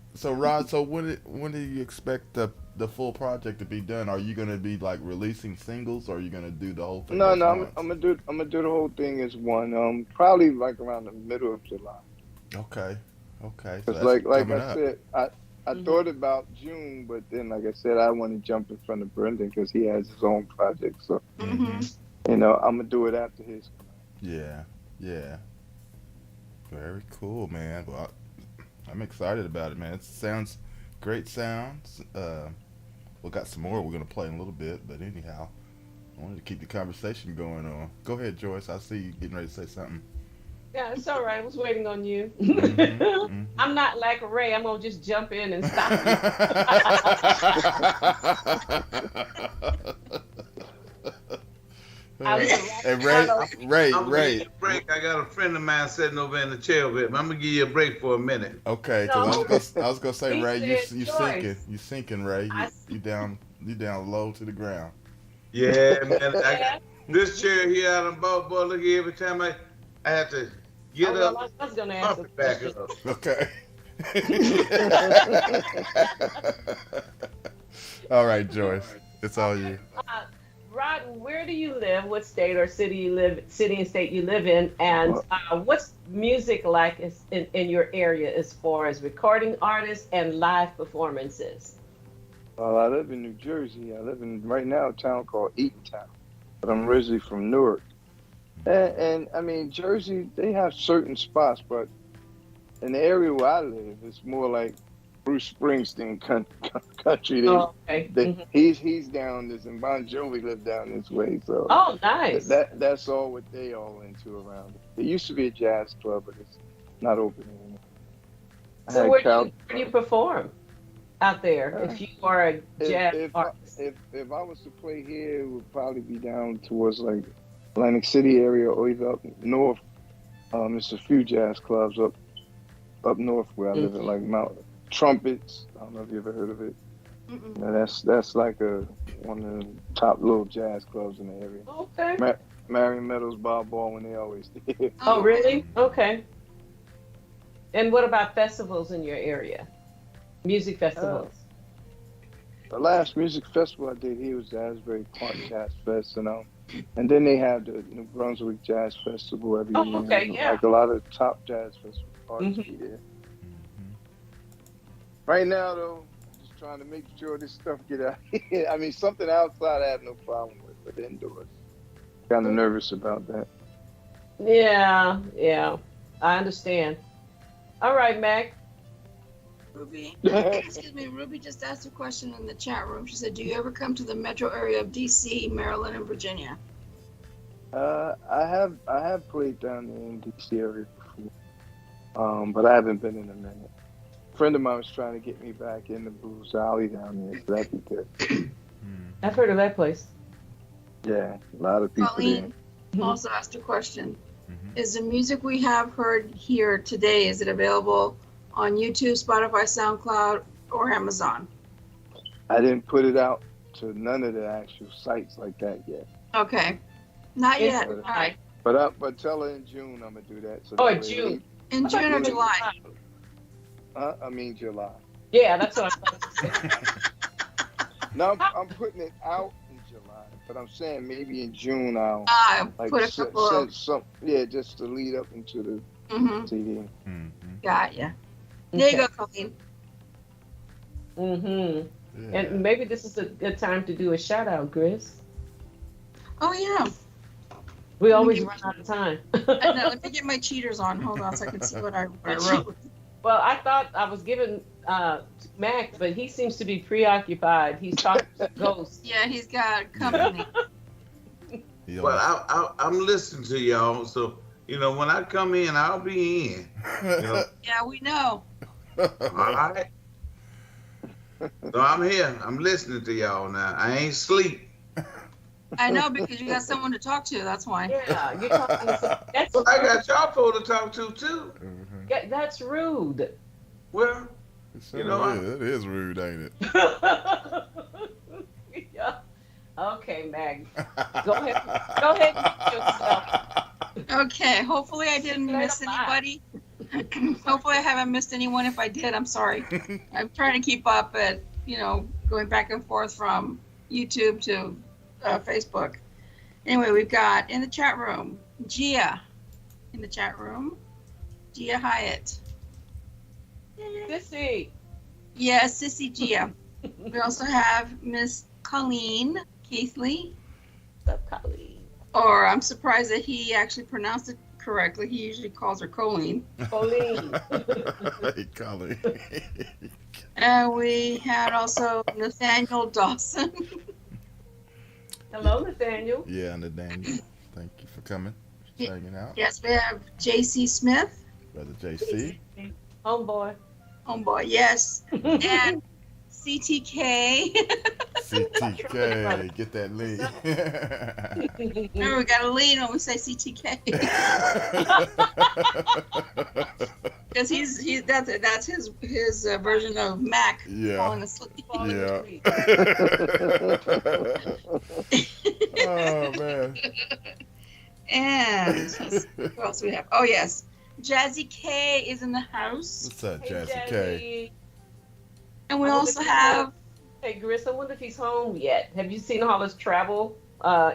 so when do you expect the full project to be done? Are you gonna be like releasing singles, or are you gonna do the whole thing? No, at no, once? I'm gonna do the whole thing as one. Probably like around the middle of July. Okay. So Cause that's like coming I up. said, I thought about June, but then like I said, I want to jump in front of Brendan because he has his own project. So Mm-hmm. you know, I'm gonna do it after his. Yeah. Very cool, man. Well, I'm excited about it, man. It sounds great. Sounds. We got some more we're gonna play in a little bit, but anyhow, I wanted to keep the conversation going on. Go ahead, Joyce. I see you getting ready to say something. Yeah, it's all right. I was waiting on you. Mhm. I'm not like Ray. I'm gonna just jump in and stop And Ray, I'm gonna give Ray. you a break. I got a friend of mine sitting over in the chair with me. I'm gonna give you a break for a minute. Okay, No. because I was gonna say, He Ray, said you Joyce. sinking, Ray. I- You down low to the ground. Yeah, man. This chair here out of boat, boy. Look, every time I have to get well, up, I was gonna pump answer it back up. Okay. All right, Joyce, it's all you. Rod, where do you live? What state or city and state you live in? And what's music like in your area as far as recording artists and live performances? Well, I live in New Jersey. I live in right now a town called Eatontown, but I'm originally from Newark. And I mean, Jersey, they have certain spots, but in the area where I live, it's more like Bruce Springsteen country. Oh, okay. He's down this, and Bon Jovi lived down this way. So Oh, nice. that's all what they all into around it. There used to be a jazz club, but it's not open anymore. So where do you perform out there if you are a jazz artist? If I was to play here, it would probably be down towards like Atlantic City area or even up north. There's a few jazz clubs up north where I live, at like Mount Trumpets. I don't know if you ever heard of it. Now, that's like one of the top little jazz clubs in the area. Okay. Marion Meadows, Bob Baldwin, they always there. Oh, really? Okay. And what about festivals in your area? Music festivals? The last music festival I did here was Asbury Park Jazz Fest, and then they have the New Brunswick Jazz Festival every year. Okay, yeah. Like a lot of top jazz festival artists be there. Right now, though, I'm just trying to make sure this stuff get out here. I mean, something outside I have no problem with, but indoors, kind of nervous about that. Yeah. I understand. All right, Mac. Ruby, excuse me, Ruby just asked a question in the chat room. She said, do you ever come to the metro area of DC, Maryland, and Virginia? I have played down there in DC area before, but I haven't been in a minute. A friend of mine was trying to get me back in the Blues Alley down there, so that'd be good. I've heard of that place. Yeah, a lot of people Colleen also asked a question. Is the music we have heard here today, is it available on YouTube, Spotify, SoundCloud, or Amazon? I didn't put it out to none of the actual sites like that yet. Okay. Not yet. All right. But tell her in June I'm gonna do that. So Oh, June. In June or July? I mean July. Yeah, that's what I was going to say. No, I'm putting it out in July, but I'm saying maybe in June I'll Put a couple of... just to lead up into the CD. Got ya. There you go, Colleen. Yeah. And maybe this is a good time to do a shout out, Chris. Oh yeah. We always run out of time. Let me get my cheaters on. Hold on so I can see what I wrote. Well, I thought I was giving Mac, but he seems to be preoccupied. He's talking to ghosts. Yeah, he's got company. He But always- I'm listening to y'all, so when I come in, I'll be in. Yeah, we know. All right. So I'm here. I'm listening to y'all now. I ain't sleep. I know because you got someone to talk to. That's why. Yeah, you're talking to that's Well, I got y'all for to talk to too. that's rude. Well, It it is rude, ain't it? Yeah. Okay, Mag. Go ahead. Go ahead and mute yourself. Okay. Hopefully, I didn't Let miss 'em lie. anybody. Hopefully, I haven't missed anyone. If I did, I'm sorry. I'm trying to keep up, but going back and forth from YouTube to Facebook. Anyway, we've got in the chat room Gia. In the chat room, Gia Hyatt. Sissy. Yes, Sissy Gia. We also have Miss Colleen Keithley. What's up, Colleen? Or I'm surprised that he actually pronounced it correctly. He usually calls her Colleen. Colleen. Hey, Colleen. And we had also Nathaniel Dawson. Hello, Nathaniel. Yeah, Nathaniel. Thank you for coming, hanging out. Yes, we have JC Smith. Brother JC. Homeboy. Homeboy, yes. And CTK. CTK. Get that lead. Remember, we got to lean when we say CTK. Because that's his version of Mac falling asleep. Yeah. Oh, man. And who else do we have? Oh, yes. Jazzy K is in the house. What's up, Hey, Jazzy K? Jazzy. And we I wonder also if have, Hey, Gris, I wonder if he's home yet. Have you seen all his travel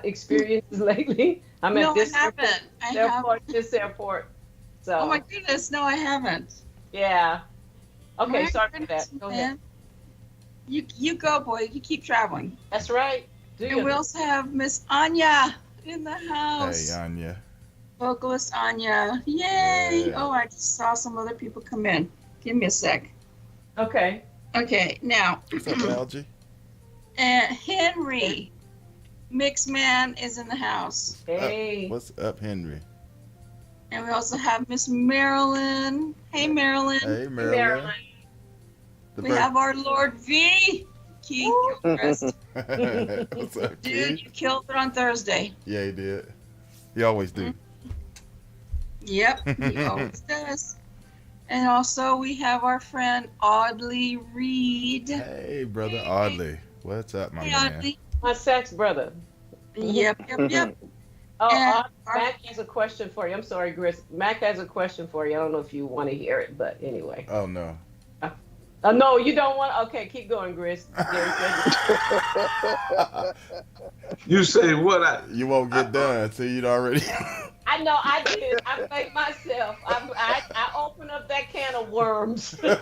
experiences lately? I'm no, at this I haven't. airport, this airport. So, Oh, my goodness. No, I haven't. yeah. Okay, My sorry for goodness, that. Go ahead. man. You go, boy. You keep traveling. That's right. Do And we you? also have Miss Anya in the house. Hey, Anya. Vocalist Anya. Yay. Yeah. Oh, I just saw some other people come in. Give me a sec. Okay. Okay, now, What's up, Algie? Henry Mixman is in the house. Hey. What's up, Henry? And we also have Miss Marilyn. Hey, Marilyn. Hey, Marilyn. Marilyn. The We have our Lord V. Keith Gilchrist. What's up, Dude, Keith? you killed it on Thursday. Yeah, he did. He always do. Yep, he always does. And also we have our friend Audley Reed. Hey, brother Audley. What's up, my Hey, man? Audley. My sax brother. Yep. Oh, And Mac has a question for you. I'm sorry, Gris. Mac has a question for you. I don't know if you want to hear it, but anyway. Oh, no. No, you don't want. Okay, keep going, Gris. You say what? You won't get done till you'd already. I know I did. I made myself. I opened up that can of worms. Yeah,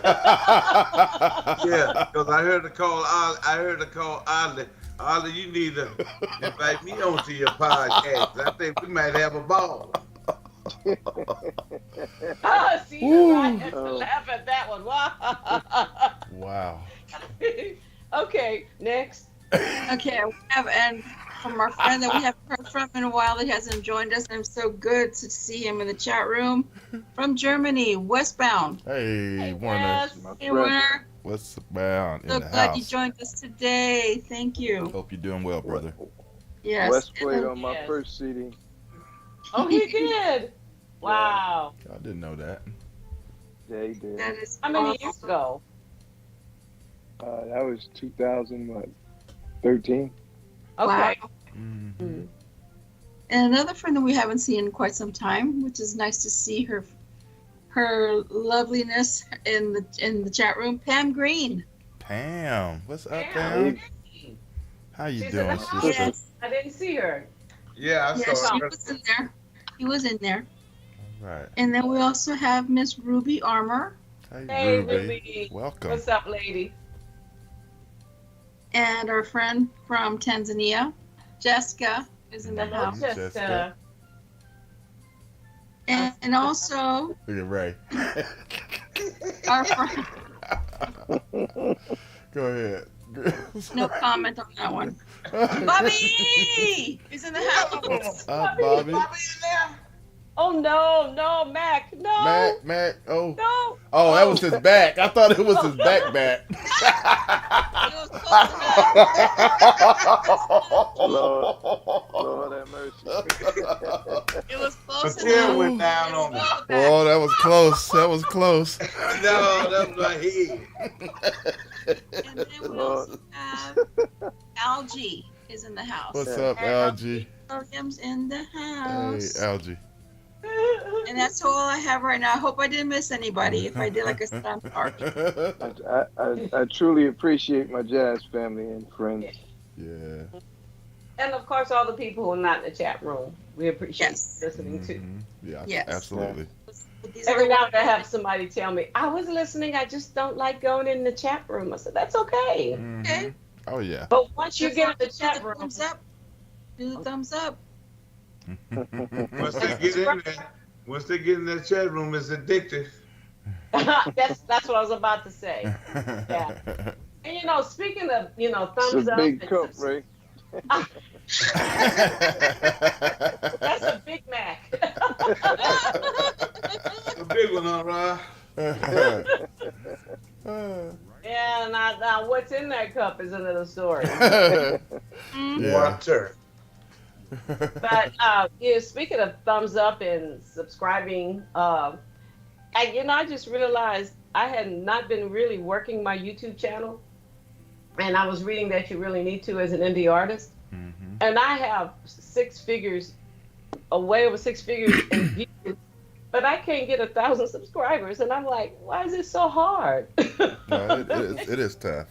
because I heard the call. I heard the call. Ollie, you need to invite me onto your podcast. I think we might have a ball. See, I had to laugh at that one. Wow. Okay, next. Okay, we have, and from our friend that we haven't heard from in a while that hasn't joined us, and I'm so good to see him in the chat room. From Germany, Westbound. Hey, Warner. Yes. Hey, Werner. What's bound in So the glad house? you joined us today. Thank you. Hope you're doing well, brother. Yes. Wes played on my Yes. first CD. Oh, he did. Wow. I didn't know that. Yeah, he did. That is How many awesome. years ago? That was 2013. Okay. Wow. Mhm. And another friend that we haven't seen in quite some time, which is nice to see her loveliness in the chat room, Pam Green. Pam, what's up, Pam. Pam? How you She's doing, in the house. sister? Yes. I didn't see her. Yeah, I Yes, saw she it. was in there. He was in there. Right. And then we also have Miss Ruby Armour Hey, Hey, Ruby. Ruby. Welcome. What's up, lady? and our friend from Tanzania, Jessica, is in the Hello, house. Jessica. And also Look at Ray. our friend, Go ahead. No comment on that one. Bobby is in the house. Up, Bobby. Bobby in there? Oh no, Mac, no, Mac. Oh. no. Oh, that was his back. I thought it was his back. It was close enough. Lord have mercy. It was A close tear enough. went down on me. Oh, that was close. That was close. No, that was my head. And then we also have Algie is in the house. What's up, Algie? Williams in the Hey, house. Algie. And that's all I have right now. I hope I didn't miss anybody. If I did, like I said, I'm sorry. I truly appreciate my jazz family and friends. Yeah. And of course, all the people who are not in the chat room, we appreciate Yes. listening too. Yeah, Yes. absolutely. Every now and then I have somebody tell me, I was listening, I just don't like going in the chat room. I said, that's okay. Okay. Oh, yeah. But once you get in the Do chat the room, thumbs up. Do the thumbs up. Once they get in there, once they get in that chat room, it's addictive. that's what I was about to say. Yeah. And you know, speaking of, thumbs It's a up. big and cup, Ray. That's a Big Mac. A big one, huh, Rod? Yeah, now what's in that cup is another story. Yeah. Water. But speaking of thumbs up and subscribing, I just realized I had not been really working my YouTube channel, and I was reading that you really need to as an indie artist. Mm-hmm. And I have way over six figures in views, but I can't get 1,000 subscribers, and I'm like, why is it so hard? No, it is tough.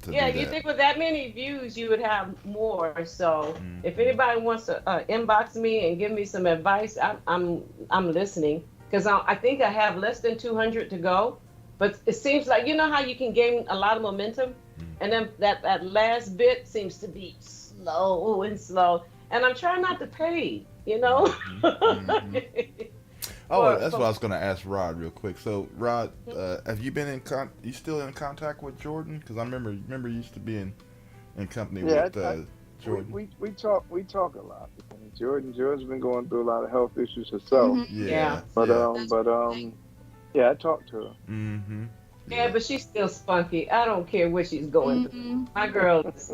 Yeah, you think with that many views, you would have more. So if anybody wants to inbox me and give me some advice, I'm listening, because I think I have less than 200 to go. But it seems like, you know how you can gain a lot of momentum, and then that last bit seems to be slow, and I'm trying not to pay, Oh, that's what I was going to ask Rod real quick. So, Rod, have you been you still in contact with Jordan? Because I remember you used to be in company with Jordan. We talk a lot. Jordan's been going through a lot of health issues herself. Yeah. But I talked to her. Mm-hmm. Yeah, but she's still spunky. I don't care what she's going through. My girl is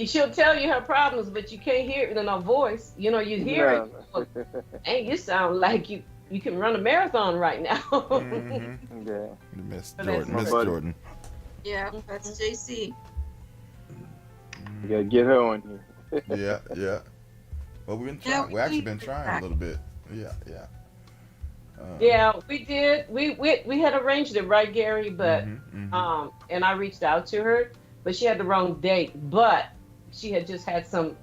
she'll tell you her problems, but you can't hear it in her voice. You hear it. And you sound like you can run a marathon right now. Yeah. Miss But Jordan. Yeah, that's JC. You gotta get her on here. Yeah. Well, we've been trying. We actually been trying a little bit. Yeah. Yeah, we did. We had arranged it, right, Gary? But and I reached out to her, but she had the wrong date. But she had just had some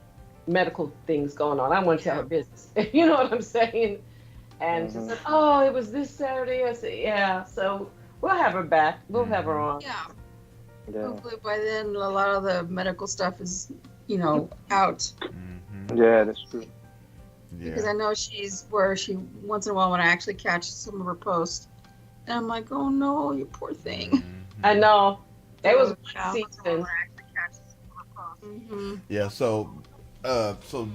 medical things going on. I don't want to tell her business. You know what I'm saying? And she said, "Oh, it was this Saturday." I said, "Yeah." So we'll have her back. We'll have her on. Yeah. Hopefully by then a lot of the medical stuff is, out. Yeah, that's true. Yeah. Because I know she's where she once in a while when I actually catch some of her posts, and I'm like, oh no, you poor thing. I know. It was one season. Yeah. So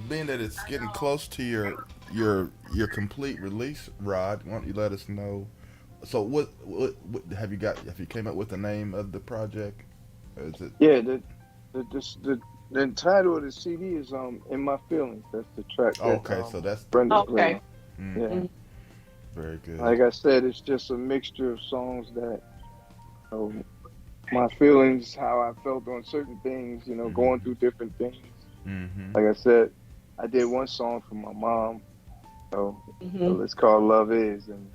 being that it's getting close to your complete release, Rod, why don't you let us know? So what have you came up with the name of the project? Is it? Yeah, the title of the CD is "In My Feelings." That's the track. Okay, so that's Brenda's okay. Yeah. Very good. Like I said, it's just a mixture of songs that, my feelings, how I felt on certain things, going through different things. Like I said, I did one song for my mom, so it's called "Love Is," and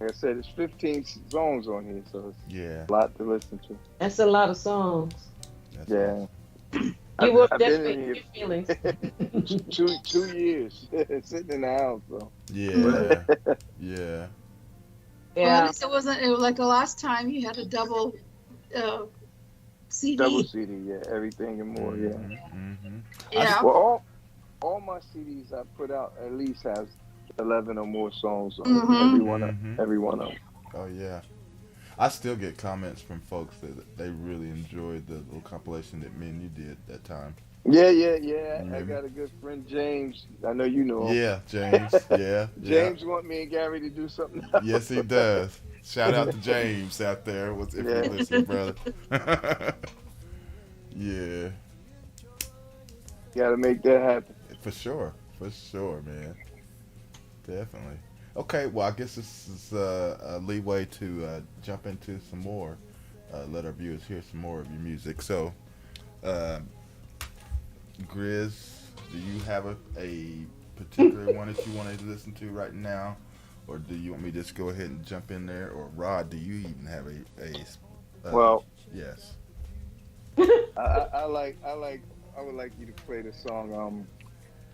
like I said, it's 15 songs on here, so it's a lot to listen to. That's a lot of songs. Yeah. You were I've been definitely in your feelings. 2 years sitting in the house, so. Yeah. Well, at least it was like the last time you had a double CD. Double CD, yeah, everything and more, yeah. Yeah. Well, all my CDs I put out at least has 11 or more songs on it. Every one of them. Oh yeah. I still get comments from folks that they really enjoyed the little compilation that me and you did that time. Yeah. You I remember? got a good friend, James. I know you know him. Yeah, James. Yeah, James want me and Gary to do something else. Yes, he does. Shout out to James out there, if you listen, brother. Yeah, Got to make that happen. for sure, man. Definitely. Okay, well, I guess this is a leeway to jump into some more. Let our viewers hear some more of your music. So, Grizz, do you have a particular one that you want to listen to right now, or do you want me to just go ahead and jump in there? Or Rod, do you even have a Well, yes. I would like you to play the song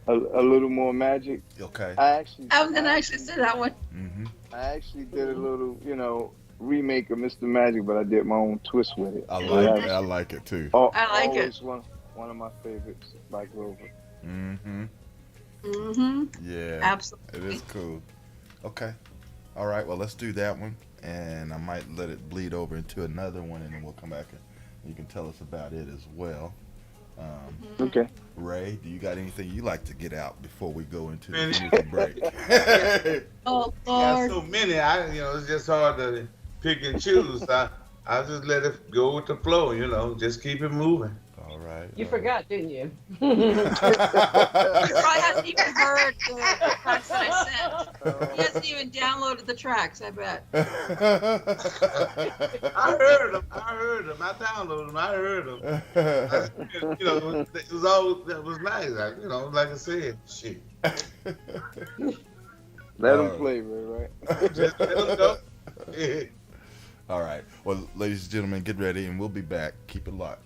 a little more magic. Okay. I was gonna actually say that one. Mm-hmm. I actually did a little, remake of Mr. Magic, but I did my own twist with it. I like it too. I like it. Always one of my favorites by Grover. Mm-hmm. Mm-hmm. Yeah. Absolutely. It is cool. Okay. All right. Well, let's do that one, and I might let it bleed over into another one, and then we'll come back and you can tell us about it as well. Okay. Ray, do you got anything you like to get out before we go into the music break? Oh Got Lord. so many, it's just hard to pick and choose. I just let it go with the flow, just keep it moving. All right. You forgot, didn't you? He probably hasn't even heard the tracks that I sent. He hasn't even downloaded the tracks, I bet. I heard them. I downloaded them. I heard them. It was all that was nice. Like I said, shit. Let them play, Ray, right? Just let them go. All right. Well, ladies and gentlemen, get ready, and we'll be back. Keep it locked.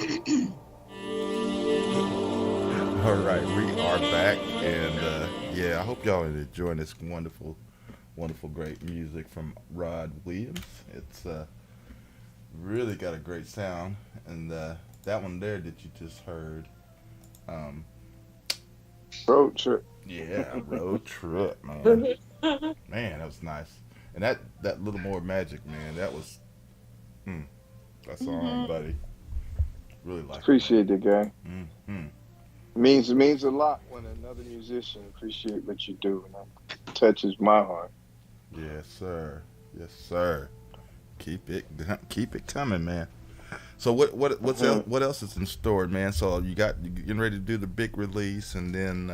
All right, we are back, and yeah, I hope y'all are enjoying this wonderful, wonderful, great music from Rod Williams. It's really got a great sound, and that one there that you just heard, um, Road trip. yeah, Road Trip, man. Man, that was nice. And that little more magic, man, that was, that song, buddy. Really like it. Appreciate it, guy. Mm-hmm. Means a lot when another musician appreciate what you do, and that touches my heart. Yes, sir. Yes, sir. Keep it coming, man. So what else is in store, man? So you getting ready to do the big release, and then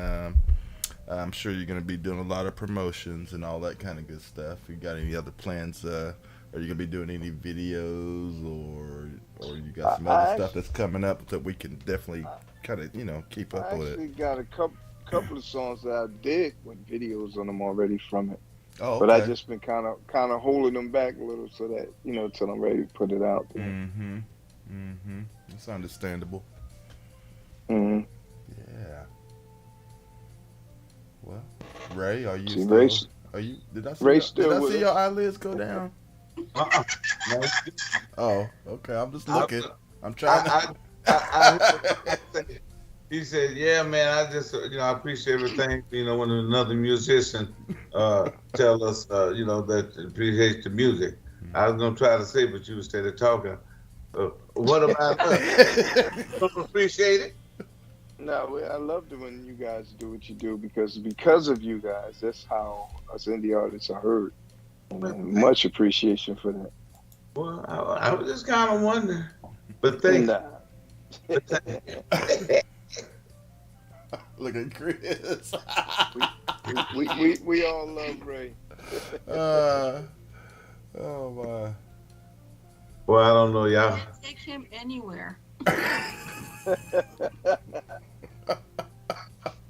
I'm sure you're gonna be doing a lot of promotions and all that kind of good stuff. You got any other plans? Are you gonna be doing any videos, or you got some other stuff that's coming up that we can definitely kind of keep up I with actually it? got a couple of songs that I did with videos on them already from it. Oh, okay. But I just been kind of holding them back a little so that till I'm ready to put it out there. Mm-hmm. That's understandable. Mm-hmm. Yeah. Well, Ray, are you See, still? Ray, Are you? Did I see? Ray Your, still did I with see us. your eyelids go down? Uh-uh. No, Oh, okay. I'm just I, looking. I'm trying to. I he said, "Yeah, man, I just I appreciate everything. When another musician tell us that appreciates the music." I was gonna try to say, but you instead of talking. What about us? Don't appreciate it? No, I love it when you guys do what you do because of you guys, that's how us indie artists are heard. And much appreciation for that. Well, I was just kind of wondering, but thank Nah. you. Look at Chris. we all love Ray. Oh my. Well, I don't know, y'all. Can't take him anywhere.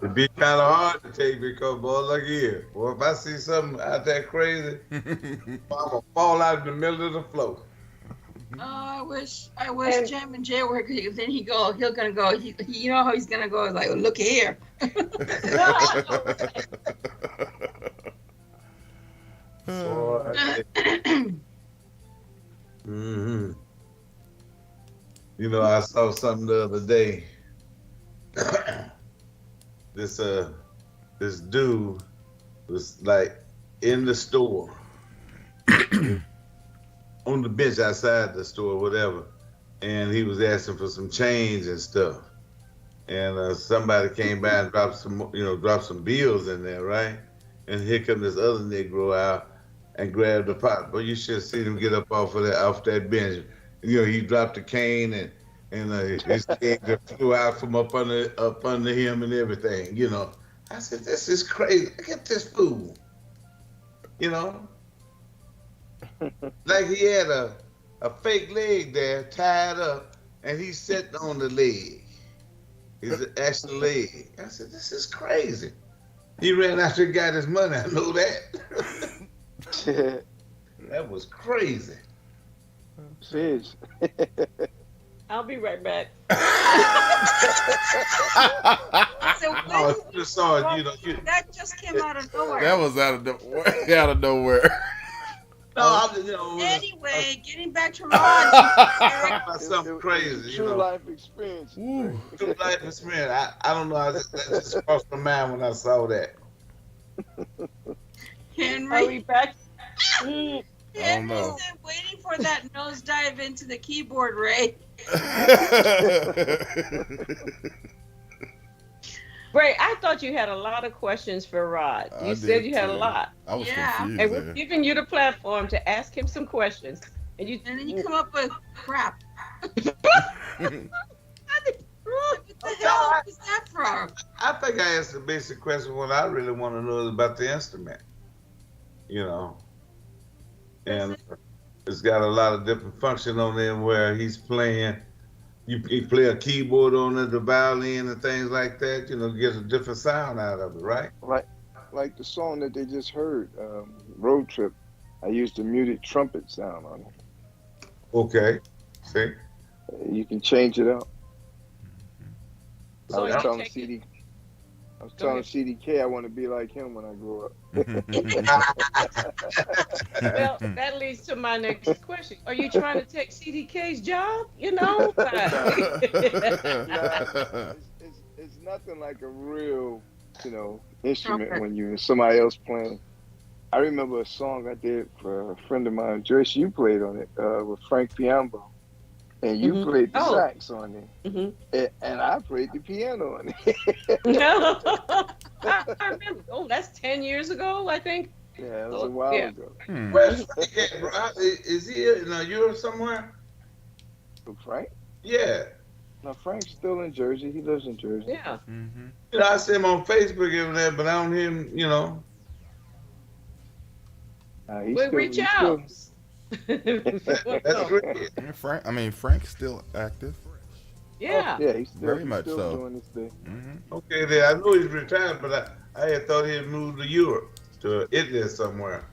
It'd be kind of hard to take because, boy, look here. Well, if I see something out there crazy, I'm gonna fall out in the middle of the floor. Oh, I wish Jam and Jay were. Then he'll gonna go. You know how he's gonna go? Like, look here. Boy, hmm I saw something the other day. This dude was like in the store, on the bench outside the store, whatever, and he was asking for some change and stuff. And somebody came by and dropped some bills in there, right? And here come this other Negro out and grabbed the pot. But you should have seen him get up off that bench. He dropped the cane and his cane just flew out from up under him and everything. I said, this is crazy. Look at this fool. Like he had a fake leg there tied up, and he's sitting on the leg. It's an actual leg. I said, this is crazy. He ran after and got his money. I know that. That was crazy. Fizz. I'll be right back. So Oh, you just saw it, that just came out of nowhere. That was out of nowhere. No, I'm just, Anyway, getting back to Rod. about something crazy, True life experience. True life experience. I don't know. That just crossed my mind when I saw that. Are we Henry, back? I don't Henry's know. waiting for that nosedive into the keyboard, Ray. Ray, I thought you had a lot of questions for Rod. You said you had a lot. I was Yeah. confused And we're there. giving you the platform to ask him some questions. And you And then you come up with crap. Oh, What the hell is that from? I think I asked the basic question. What I really want to know is about the instrument. And it's got a lot of different function on there where he's playing. You play a keyboard on it, the violin and things like that. Get a different sound out of it, right? Like the song that they just heard, Road Trip. I used a muted trumpet sound on it. Okay. See. You can change it up. So I was you telling take it- CD. I was Go telling ahead. CDK I want to be like him when I grow up. Well, that leads to my next question. Are you trying to take CDK's job? You know? Nah, it's nothing like a real, instrument Trumpet. when you're somebody else playing. I remember a song I did for a friend of mine, Joyce. You played on it with Frank Piambo, and you Mhm. played the Oh. sax on it, Mhm. and I played the piano on it. I remember. Oh, that's 10 years ago, I think. Yeah, it was a Oh, while yeah. ago. Where's Frank at, bro? Is he in Europe somewhere? Frank? Yeah. No, Frank's still in Jersey. He lives in Jersey. Yeah. I see him on Facebook every day, but I don't hear him, He's Well, still, reach he's out. That's great. Frank's still active. Yeah. Yeah, he's still, Very he's much still so. doing his thing. Okay, then I know he's retired, but I had thought he had moved to Europe, to Italy or somewhere.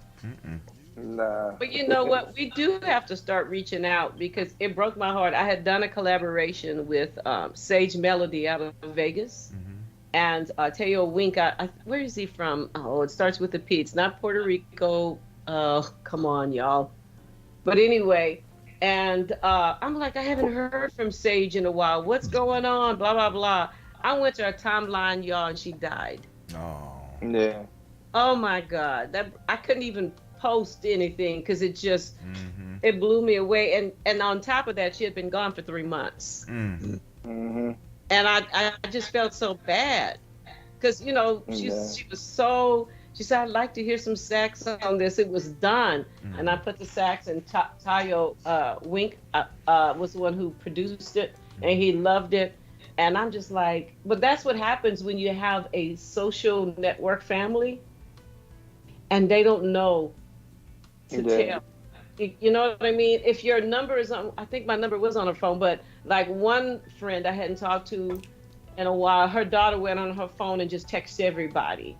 Nah. But you know what? We do have to start reaching out because it broke my heart. I had done a collaboration with Sage Melody out of Vegas. And Teo Wink, where is he from? Oh, it starts with a P. It's not Puerto Rico. Oh, come on, y'all. But anyway, and I'm like, I haven't heard from Sage in a while. What's going on? Blah, blah, blah. I went to her timeline, y'all, and she died. Oh. Yeah. Oh, my God. I couldn't even post anything because it just, it blew me away. And on top of that, she had been gone for 3 months. Mm-hmm. And I just felt so bad because, she was so, she said, I'd like to hear some sax on this. It was done. And I put the sax, and Tayo Wink was the one who produced it, and he loved it. And I'm just like, but that's what happens when you have a social network family and they don't know to tell. You know what I mean? If your number is on, I think my number was on her phone, but like one friend I hadn't talked to in a while, her daughter went on her phone and just texted everybody.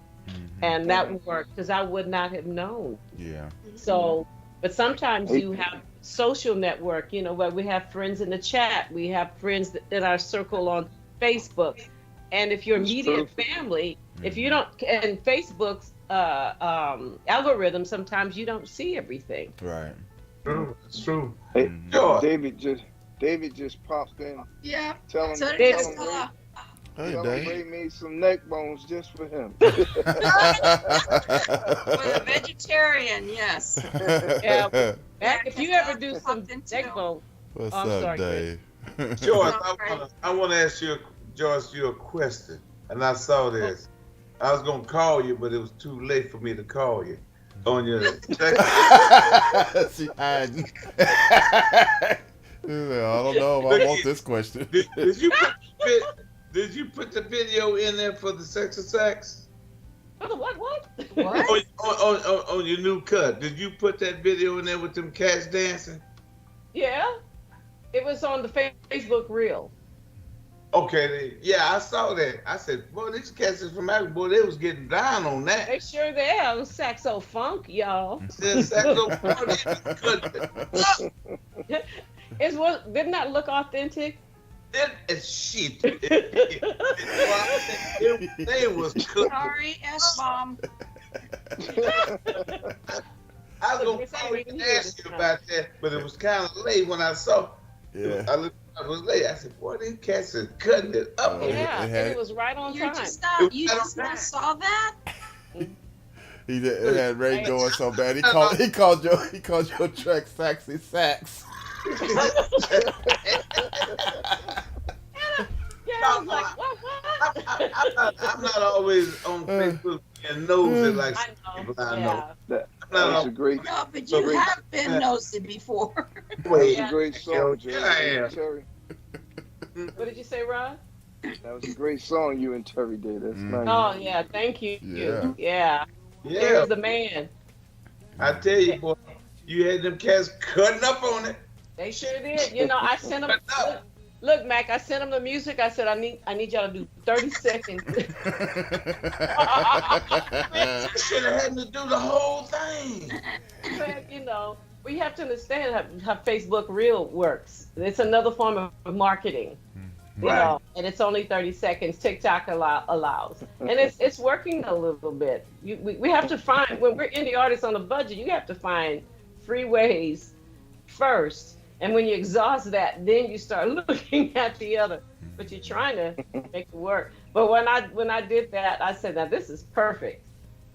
And that worked because I would not have known. Yeah. So, but sometimes you have social network, where we have friends in the chat, we have friends in our circle on Facebook. And if you're immediate family, if you don't, and Facebook's algorithm, sometimes you don't see everything. Right. True. It's true. Hey, Sure. David just popped in. Yeah. Tell him, So did David. Stella. Hey, tell him Dave. Ray made some neck bones just for him. For a vegetarian, yes. Yeah. If you ever do some Popped into- neck bone, What's I'm up, sorry, Dave? George, Right. I want to ask you, George, you a question. And I saw this. I was going to call you, but it was too late for me to call you. On your She hiding. I don't know if I want this question. Did you put the video in there for the Sex and Sax? what? What? On your new cut? Did you put that video in there with them cats dancing? Yeah. It was on the Facebook reel. Okay, yeah, I saw that. I said, boy, these cats is from Africa. Boy, they was getting down on that. Make sure they have saxo funk, y'all. Said saxophone, Didn't that look authentic? that is shit. They was cooked. Sorry, S-bomb. I was going to ask you about that, but it was kind of late when I saw. Yeah. It was late. I said, boy, these cats are cutting it up. Yeah, it had- and it was right on You time. just not saw that? He had Ray going so bad. He called your track Saxy Sax. Yeah, I was like, what? I'm not always on Facebook and nosy like I people know. I Yeah. know. That I'm not was a on great, No, but you have been nosy before. that was Yeah. a great song, Jerry. Yeah, I am. Terry. What did you say, Ron? That was a great song you and Terry did. That's nice. Oh, yeah, thank you. Yeah. Yeah. Yeah, There's the man. I tell you, boy, you had them cats cutting up on it. They sure did. I sent them. Look, Mac, I sent them the music. I said, I need y'all to do 30 seconds. I should have had to do the whole thing. But, We have to understand how Facebook Reel works. It's another form of marketing, you Right. know, and it's only 30 seconds. TikTok allows, and it's working a little bit. We have to find, when we're indie artists on a budget, you have to find free ways first, and when you exhaust that, then you start looking at the other. But you're trying to make it work. But when I did that, I said, now this is perfect.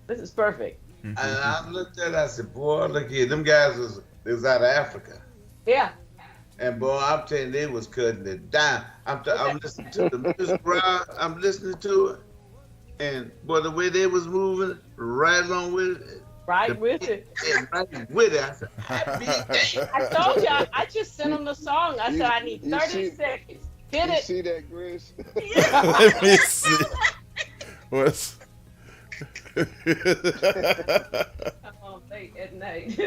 This is perfect. And I looked at it, I said, boy, look here, them guys was out of Africa. Yeah. And boy, I'm telling you, they was cutting it down. I'm listening to the music, Rob, I'm listening to it. And boy, the way they was moving, right along with it. Right with it. Yeah, right with it. I said, I told you, I just sent them the song. I said, I need 30 seconds. Hit You it. see that, Grace? Let me see. What's Come on, late at night.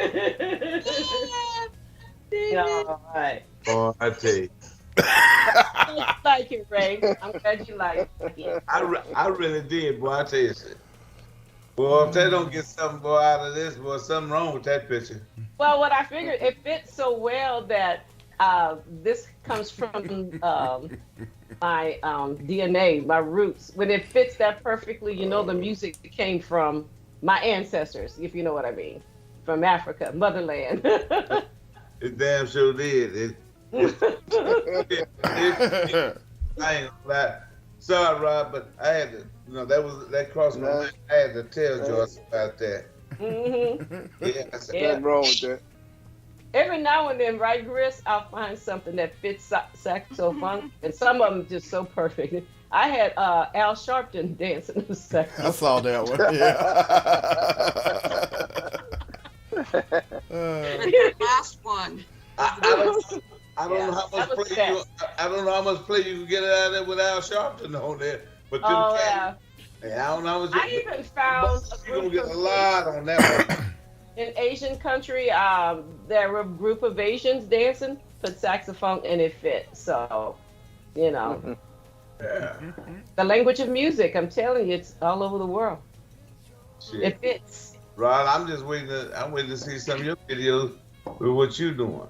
All right. boy, I tell you. I'm glad you like it, Ray. I'm glad you like it. I really did, boy. I tell you, shit. Boy, if they don't get something, boy, out of this, boy, something wrong with that picture. Well, what I figured, it fits so well that this comes from my DNA, my roots. When it fits that perfectly, you know the music came from my ancestors, if you know what I mean, from Africa, motherland. It damn sure did. I ain't gonna lie. Sorry, Rob, but I had to, that crossed my mind. I had to tell Joyce about that. Mm-hmm. Yeah, I said, Yeah. Nothing wrong with that. Every now and then, right, Gris, I'll find something that fits saxophone, and some of them just so perfect. I had Al Sharpton dancing the saxophone. I saw that one. Yeah. Last one. I don't know how much play I don't know how much play you can get out of there with Al Sharpton on there. But them Oh, cats, yeah, I don't know how much. I even found You're gonna get a lot on that one. in Asian country, there were a group of Asians dancing, put saxophone, and it fit. So, you know, Yeah. the language of music, I'm telling you, it's all over the world. Shit. It fits. Rod, I'm waiting to see some of your videos with what you doing.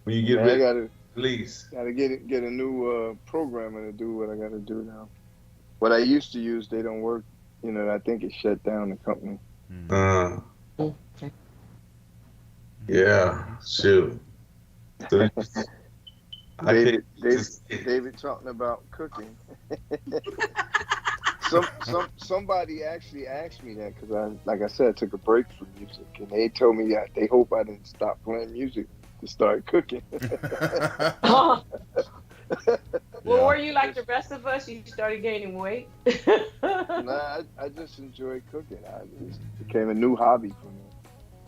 When you get Man, ready I to release. gotta get a new programmer to do what I gotta do now. What I used to use, they don't work. You know, I think it shut down the company. Okay. Yeah, shoot. So, David talking about cooking. Somebody actually asked me that because like I said, I took a break from music, and they told me that they hope I didn't stop playing music to start cooking. Well, were you like the rest of us? You started gaining weight? Nah, I just enjoy cooking. It became a new hobby for me.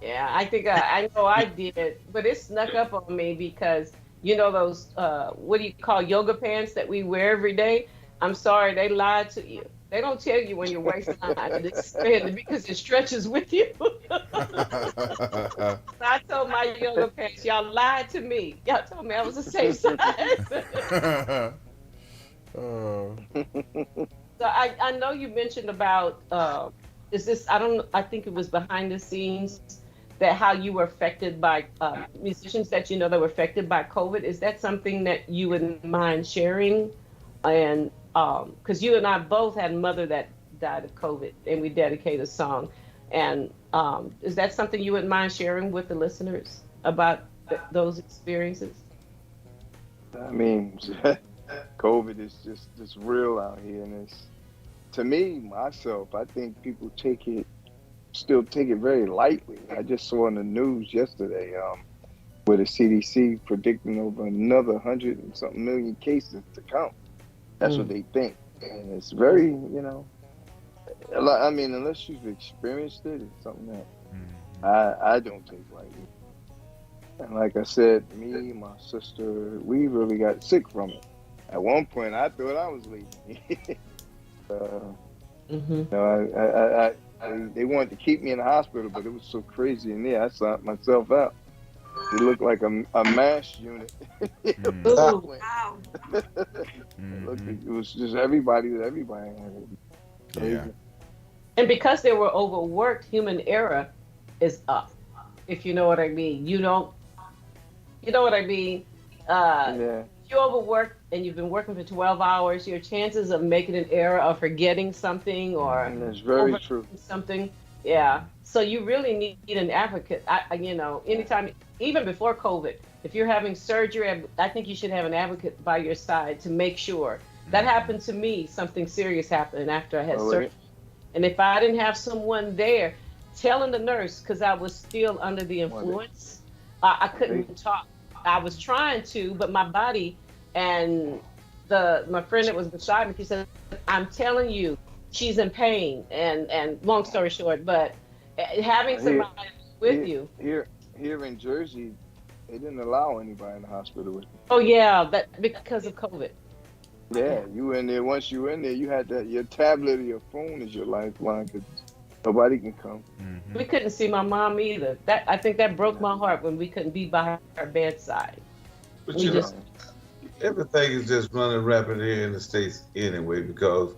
Yeah, I think I know I did, but it snuck up on me because you know those what do you call yoga pants that we wear every day? I'm sorry, they lied to you. They don't tell you when your waistline is expanded because it stretches with you. So I told my yoga pants, y'all lied to me. Y'all told me I was the same size. So I know you mentioned about I think it was behind the scenes that how you were affected by musicians that you know that were affected by COVID. Is that something that you wouldn't mind sharing? And because you and I both had a mother that died of COVID, and we dedicate a song. And is that something you wouldn't mind sharing with the listeners about those experiences? I mean, COVID is just real out here, and it's, to me, myself, I think people still take it very lightly. I just saw in the news yesterday where the CDC predicting over another 100 and something million cases to come. That's what they think, and it's very, you know, I mean, unless you've experienced it, it's something that I don't take lightly. And like I said, me, my sister, we really got sick from it. At one point, I thought I was leaving. You know, they wanted to keep me in the hospital, but it was so crazy in there. I saw myself out. It looked like a MASH unit. Wow. It was just everybody had it. Yeah. And because they were overworked, human error is up. if you know what I mean. You don't, you know what I mean? Yeah. If you overwork and you've been working for 12 hours, your chances of making an error or forgetting something or And that's very over true. something, yeah. So you really need an advocate. Anytime, even before COVID, if you're having surgery, I think you should have an advocate by your side to make sure. That happened to me. Something serious happened after I had Oh, surgery. And if I didn't have someone there telling the nurse, because I was still under the influence, I couldn't talk. I was trying to, but my body and my friend that was beside me, she said, "I'm telling you, she's in pain." And long story short, but having somebody with you. Here in Jersey, they didn't allow anybody in the hospital with me. Oh yeah, that because of COVID. Yeah, you in there. Once you in there, you had your tablet or your phone is your lifeline because nobody can come. Mm-hmm. We couldn't see my mom either. I think that broke my heart when we couldn't be by her bedside. But We just everything is just running rapid here in the States anyway because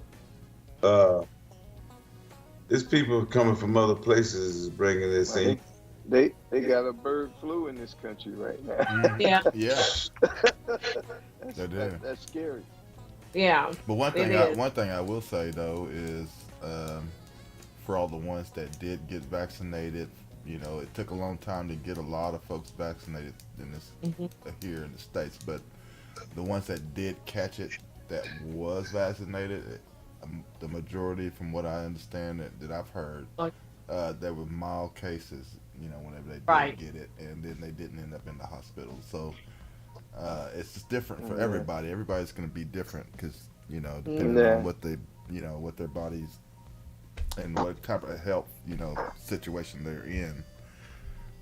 these people coming from other places is bringing this in. They got a bird flu in this country right now. Mm-hmm. Yeah. Yeah. That's scary. Yeah. But one thing I will say though is for all the ones that did get vaccinated, it took a long time to get a lot of folks vaccinated in this here in the States, but the ones that did catch it that was vaccinated, the majority from what I understand that I've heard, there were mild cases, whenever they did get it, and then they didn't end up in the hospital. So it's just different for everybody. Everybody's going to be different because, depending on what they, what their bodies and what type of health, situation they're in.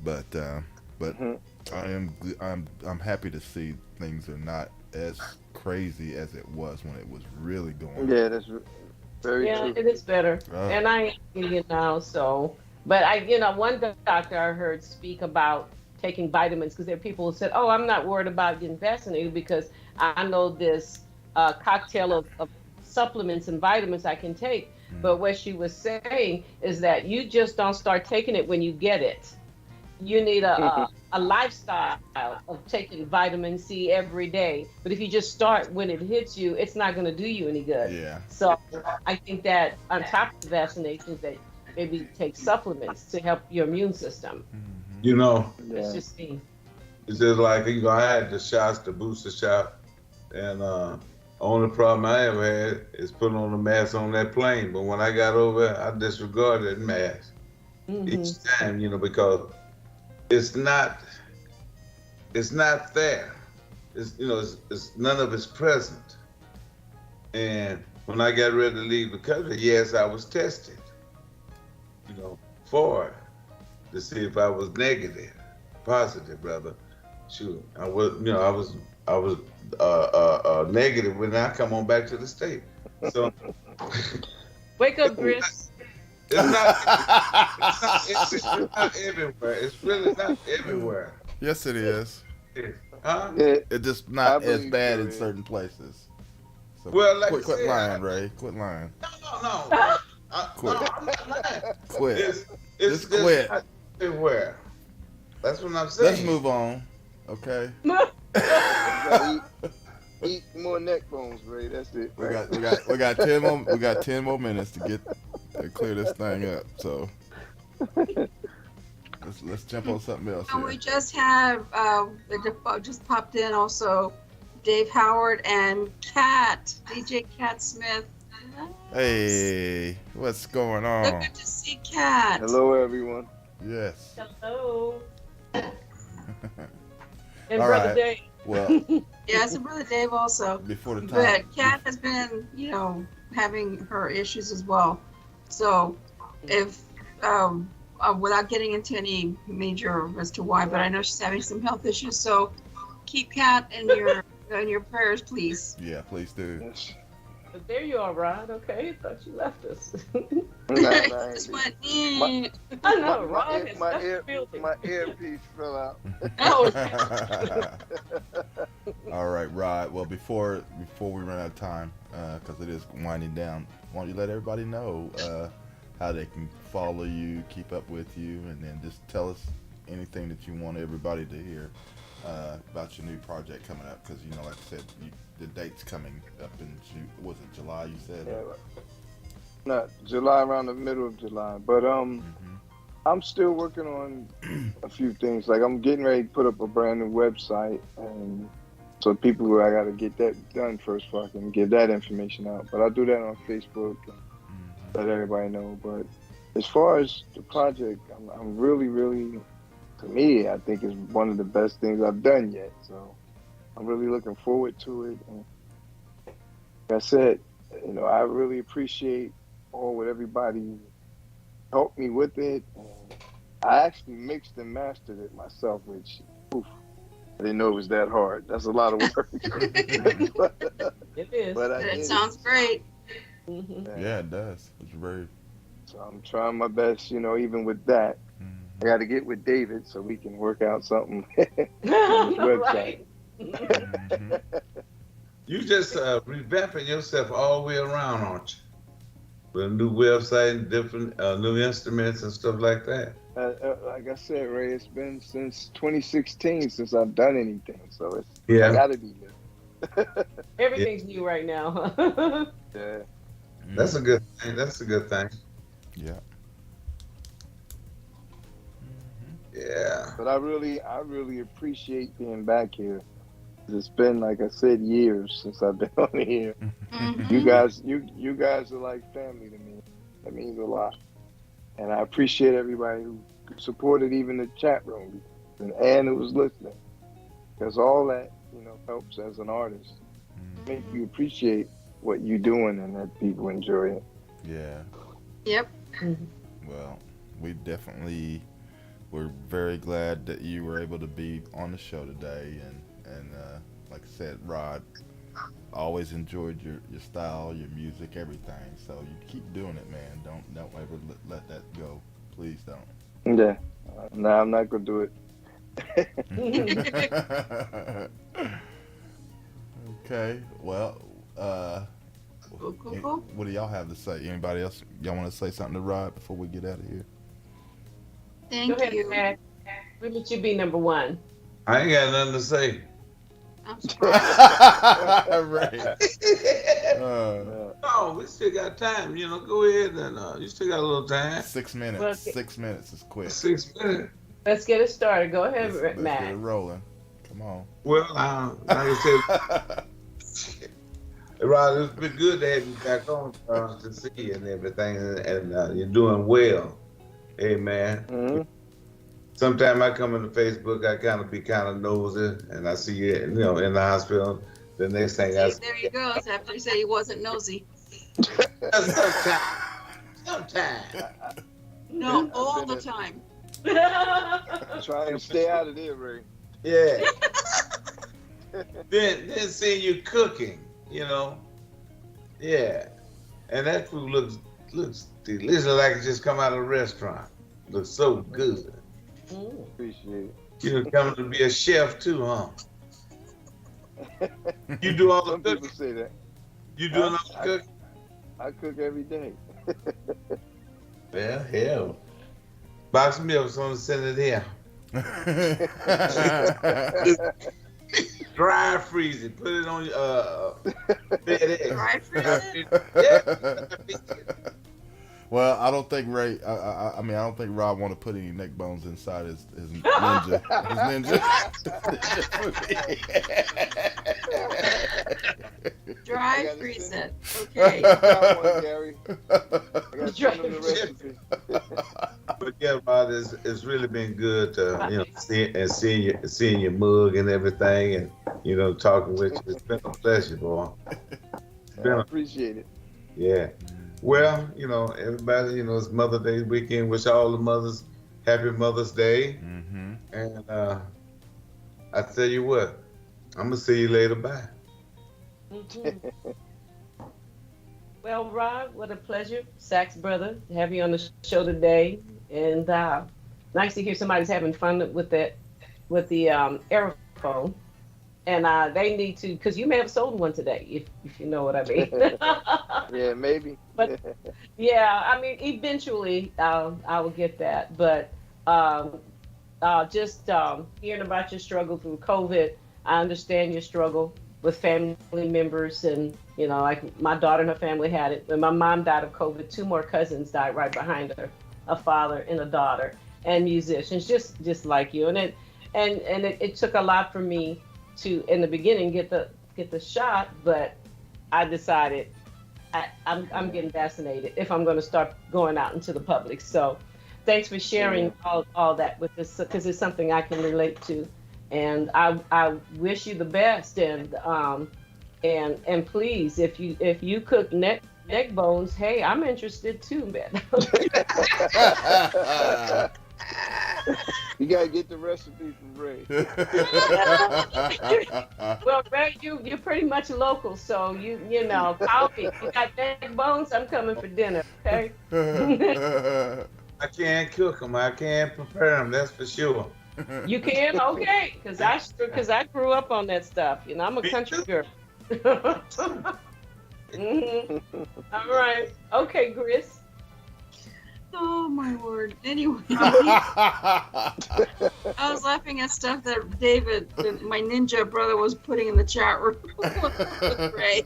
But I'm happy to see things are not as crazy as it was when it was really going. Yeah, that's very true. It is better. And I am now, so. But one doctor I heard speak about taking vitamins because there are people who said, "Oh, I'm not worried about getting vaccinated because I know this cocktail of supplements and vitamins I can take." But what she was saying is that you just don't start taking it when you get it. You need a lifestyle of taking vitamin C every day. But if you just start when it hits you, it's not going to do you any good. Yeah. So I think that on top of the vaccinations, that maybe take supplements to help your immune system. It's just me. It's just like I had the shots, the booster shot, and only problem I ever had is putting on the mask on that plane. But when I got over it, I disregarded that mask each time, because it's not there. It's none of it's present. And when I got ready to leave the country, yes, I was tested, for it to see if I was positive, brother. Shoot, I was negative when I come on back to the state. So wake up, Chris. It's not everywhere. It's really not everywhere. Yes, it is. Huh? It's just not as bad in certain places. So quit lying, Ray. Quit lying. No. Quit. No, I'm not lying. Quit. It's quit. Not everywhere. That's what I'm saying. Let's move on. Okay. Eat more neck bones, Ray. That's it. Right? We got 10 more. We got 10 more minutes to clear this thing up. So let's jump on something else. And we just have just popped in also Dave Howard and DJ Cat Smith. Hey, what's going on? So good to see Cat. Hello, everyone. Yes. Hello. And All Brother right. Dave. Well, Yes, and Brother Dave also. before the time. But Kat has been, having her issues as well. So, if without getting into any major as to why, but I know she's having some health issues. So, keep Kat in your prayers, please. Yeah, please do. Yes. But there you are, Rod. Okay, thought you left us. Just went, I know, Rod has left the building. My earpiece fell out. Oh, All right, Rod. Well, before we run out of time, because it is winding down, why don't you let everybody know how they can follow you, keep up with you, and then just tell us anything that you want everybody to hear about your new project coming up? Because like I said, the date's coming up in was it July? You said. Yeah, not July, around the middle of July. But I'm still working on a few things. Like I'm getting ready to put up a brand new website, and so people, I got to get that done first before I can give that information out. But I'll do that on Facebook and let everybody know. But as far as the project, I'm really, really, to me, I think it's one of the best things I've done yet. So I'm really looking forward to it. And like I said, I really appreciate what everybody helped me with it. And I actually mixed and mastered it myself, which, oof, I didn't know it was that hard. That's a lot of work. It is. But It sounds great. Yeah, it does. It's very. So I'm trying my best, even with that. I got to get with David so we can work out something on the website. Right. You just revamping yourself all the way around, aren't you? With a new website and different new instruments and stuff like that. Like I said, Ray, it's been since 2016 since I've done anything. So I got to be new. Everything's new right now. Yeah. That's a good thing. That's a good thing. Yeah. Yeah. But I really appreciate being back here. It's been, like I said, years since I've been on here. You guys are like family to me. That means a lot. And I appreciate everybody who supported even the chat room and who was listening. Because all that, helps as an artist. Make you appreciate what you're doing and that people enjoy it. Yeah. Yep. Well, we're very glad that you were able to be on the show today, and like I said, Rod, always enjoyed your style, your music, everything. So you keep doing it, man. Don't ever let that go. Please don't. Yeah. No, I'm not gonna do it. Okay. Well, Cool. what do y'all have to say? Anybody else? Y'all want to say something to Rod before we get out of here? Thank Go ahead, you. Matt. We'll let you be number one. I ain't got nothing to say. I'm surprised. Right. Oh, we still got time. Go ahead and you still got a little time. 6 minutes. Well, 6 minutes is quick. 6 minutes. Let's get it started. Go ahead, Let's Matt. get it rolling. Come on. Well, like I said, Rod, it's been good to have you back on to see you and everything, and you're doing well. Hey, man. Mm-hmm. Sometimes I come into Facebook, I be kind of nosy, and I see you, in the hospital. The next thing I see, There he goes after he said he wasn't nosy. sometimes. No, all the time. Trying to stay out of there, Ray. Yeah. then seeing you cooking, yeah, and that food looks delicious, like it just come out of a restaurant. Looks so good. Appreciate it. You're coming to be a chef too, huh? You do all the Some people cooking. say that. You doing all the cooking? I cook every day. Well, hell. Box of milk, so I'm send it here. Dry freeze it. Put it on your bed egg. Dry freeze it? Yeah. Well, I don't think Ray. I don't think Rob want to put any neck bones inside his ninja. Dry freeze it. Okay. I got one, Gary. I got Dry some of the recipe. But yeah, Rod, it's really been good to seeing your mug and everything, and talking with you. It's been a pleasure, boy. I appreciate it. Yeah. Well, everybody, it's Mother's Day weekend. Wish all the mothers happy Mother's Day. Mm-hmm. And I tell you what, I'm gonna see you later. Bye. Mhm. Well, Rod, what a pleasure, Sax brother, to have you on the show today. And nice to hear somebody's having fun with the aerophone. And they need to, because you may have sold one today, if you know what I mean. Yeah, maybe. But yeah, I mean, eventually I will get that. But just hearing about your struggle through COVID. I understand your struggle with family members, and like my daughter and her family had it. When my mom died of COVID, two more cousins died right behind her, a father and a daughter, and musicians, just like you. And it took a lot for me to, in the beginning, get the shot, but I decided I'm getting vaccinated if I'm going to start going out into the public. So thanks for sharing all that with us, because it's something I can relate to. And I wish you the best. And please, if you cook neck bones, hey, I'm interested too, man. You gotta get the recipe from Ray. Well, Ray, you're pretty much local, so you know, call me. You got neck bones, I'm coming for dinner. Okay. I can't cook them. I can't prepare them. That's for sure. You can, okay, because I grew up on that stuff. I'm a country girl. All right, okay, Gris. Oh my word. Anyway, I was laughing at stuff that David, my ninja brother, was putting in the chat room with Ray.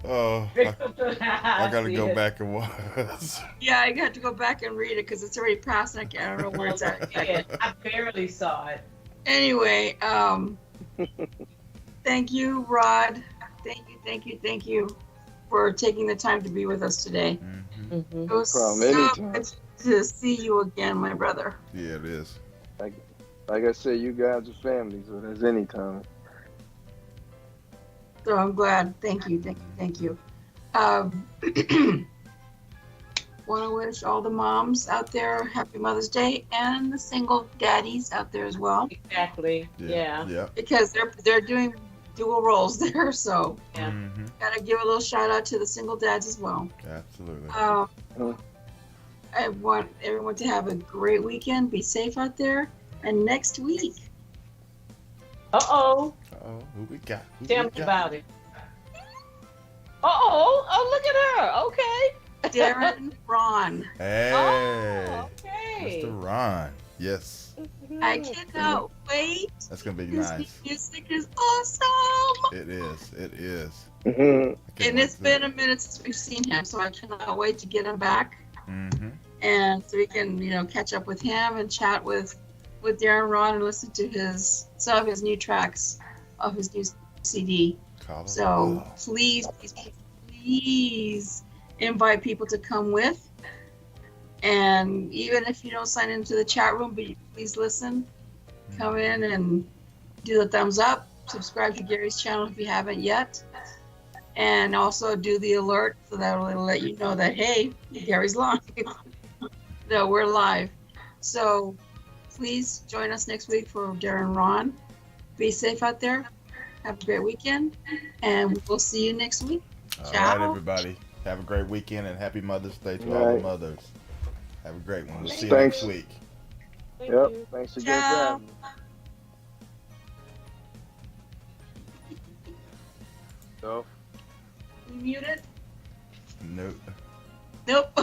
Oh, I gotta go back and watch. Yeah, I got to go back and read it because it's already passed and I don't know where it's at. I barely saw it. Anyway, thank you, Rod. Thank you for taking the time to be with us today. Mm-hmm. It was so good to see you again, my brother. Yeah, it is. Like I said, you guys are family, so there's any time. So I'm glad. Thank you. Want to wish all the moms out there happy Mother's Day, and the single daddies out there as well. Exactly. Yeah. Because they're doing dual roles there, so Yeah. Mm-hmm. gotta give a little shout out to the single dads as well. Absolutely. I want everyone to have a great weekend. Be safe out there. And next week. Uh-oh. Who we got? Tell me about it. Oh, look at her. Okay. Darren Ron. Hey. Oh, okay. Mr. Ron. Yes. I cannot wait. That's gonna be His nice. music is awesome. It is. Mhm. And it's been a minute since we've seen him, so I cannot wait to get him back. Mm-hmm. And so we can, catch up with him and chat with Darren Ron and listen to some of his new tracks of his new CD. So please invite people to come with. And even if you don't sign into the chat room, but please listen, come in and do the thumbs up, subscribe to Gary's channel if you haven't yet, and also do the alert so that will let you know that, hey, Gary's live. No, we're live. So please join us next week for Darren Ron. Be safe out there. Have a great weekend, and we'll see you next week. All Ciao. right, everybody. Have a great weekend and happy Mother's Day to All all the right. mothers. Have a great one. We'll see you Thanks. next week. Thank Yep. you. Thanks again Ciao. for having me. So. You muted? Nope. Nope.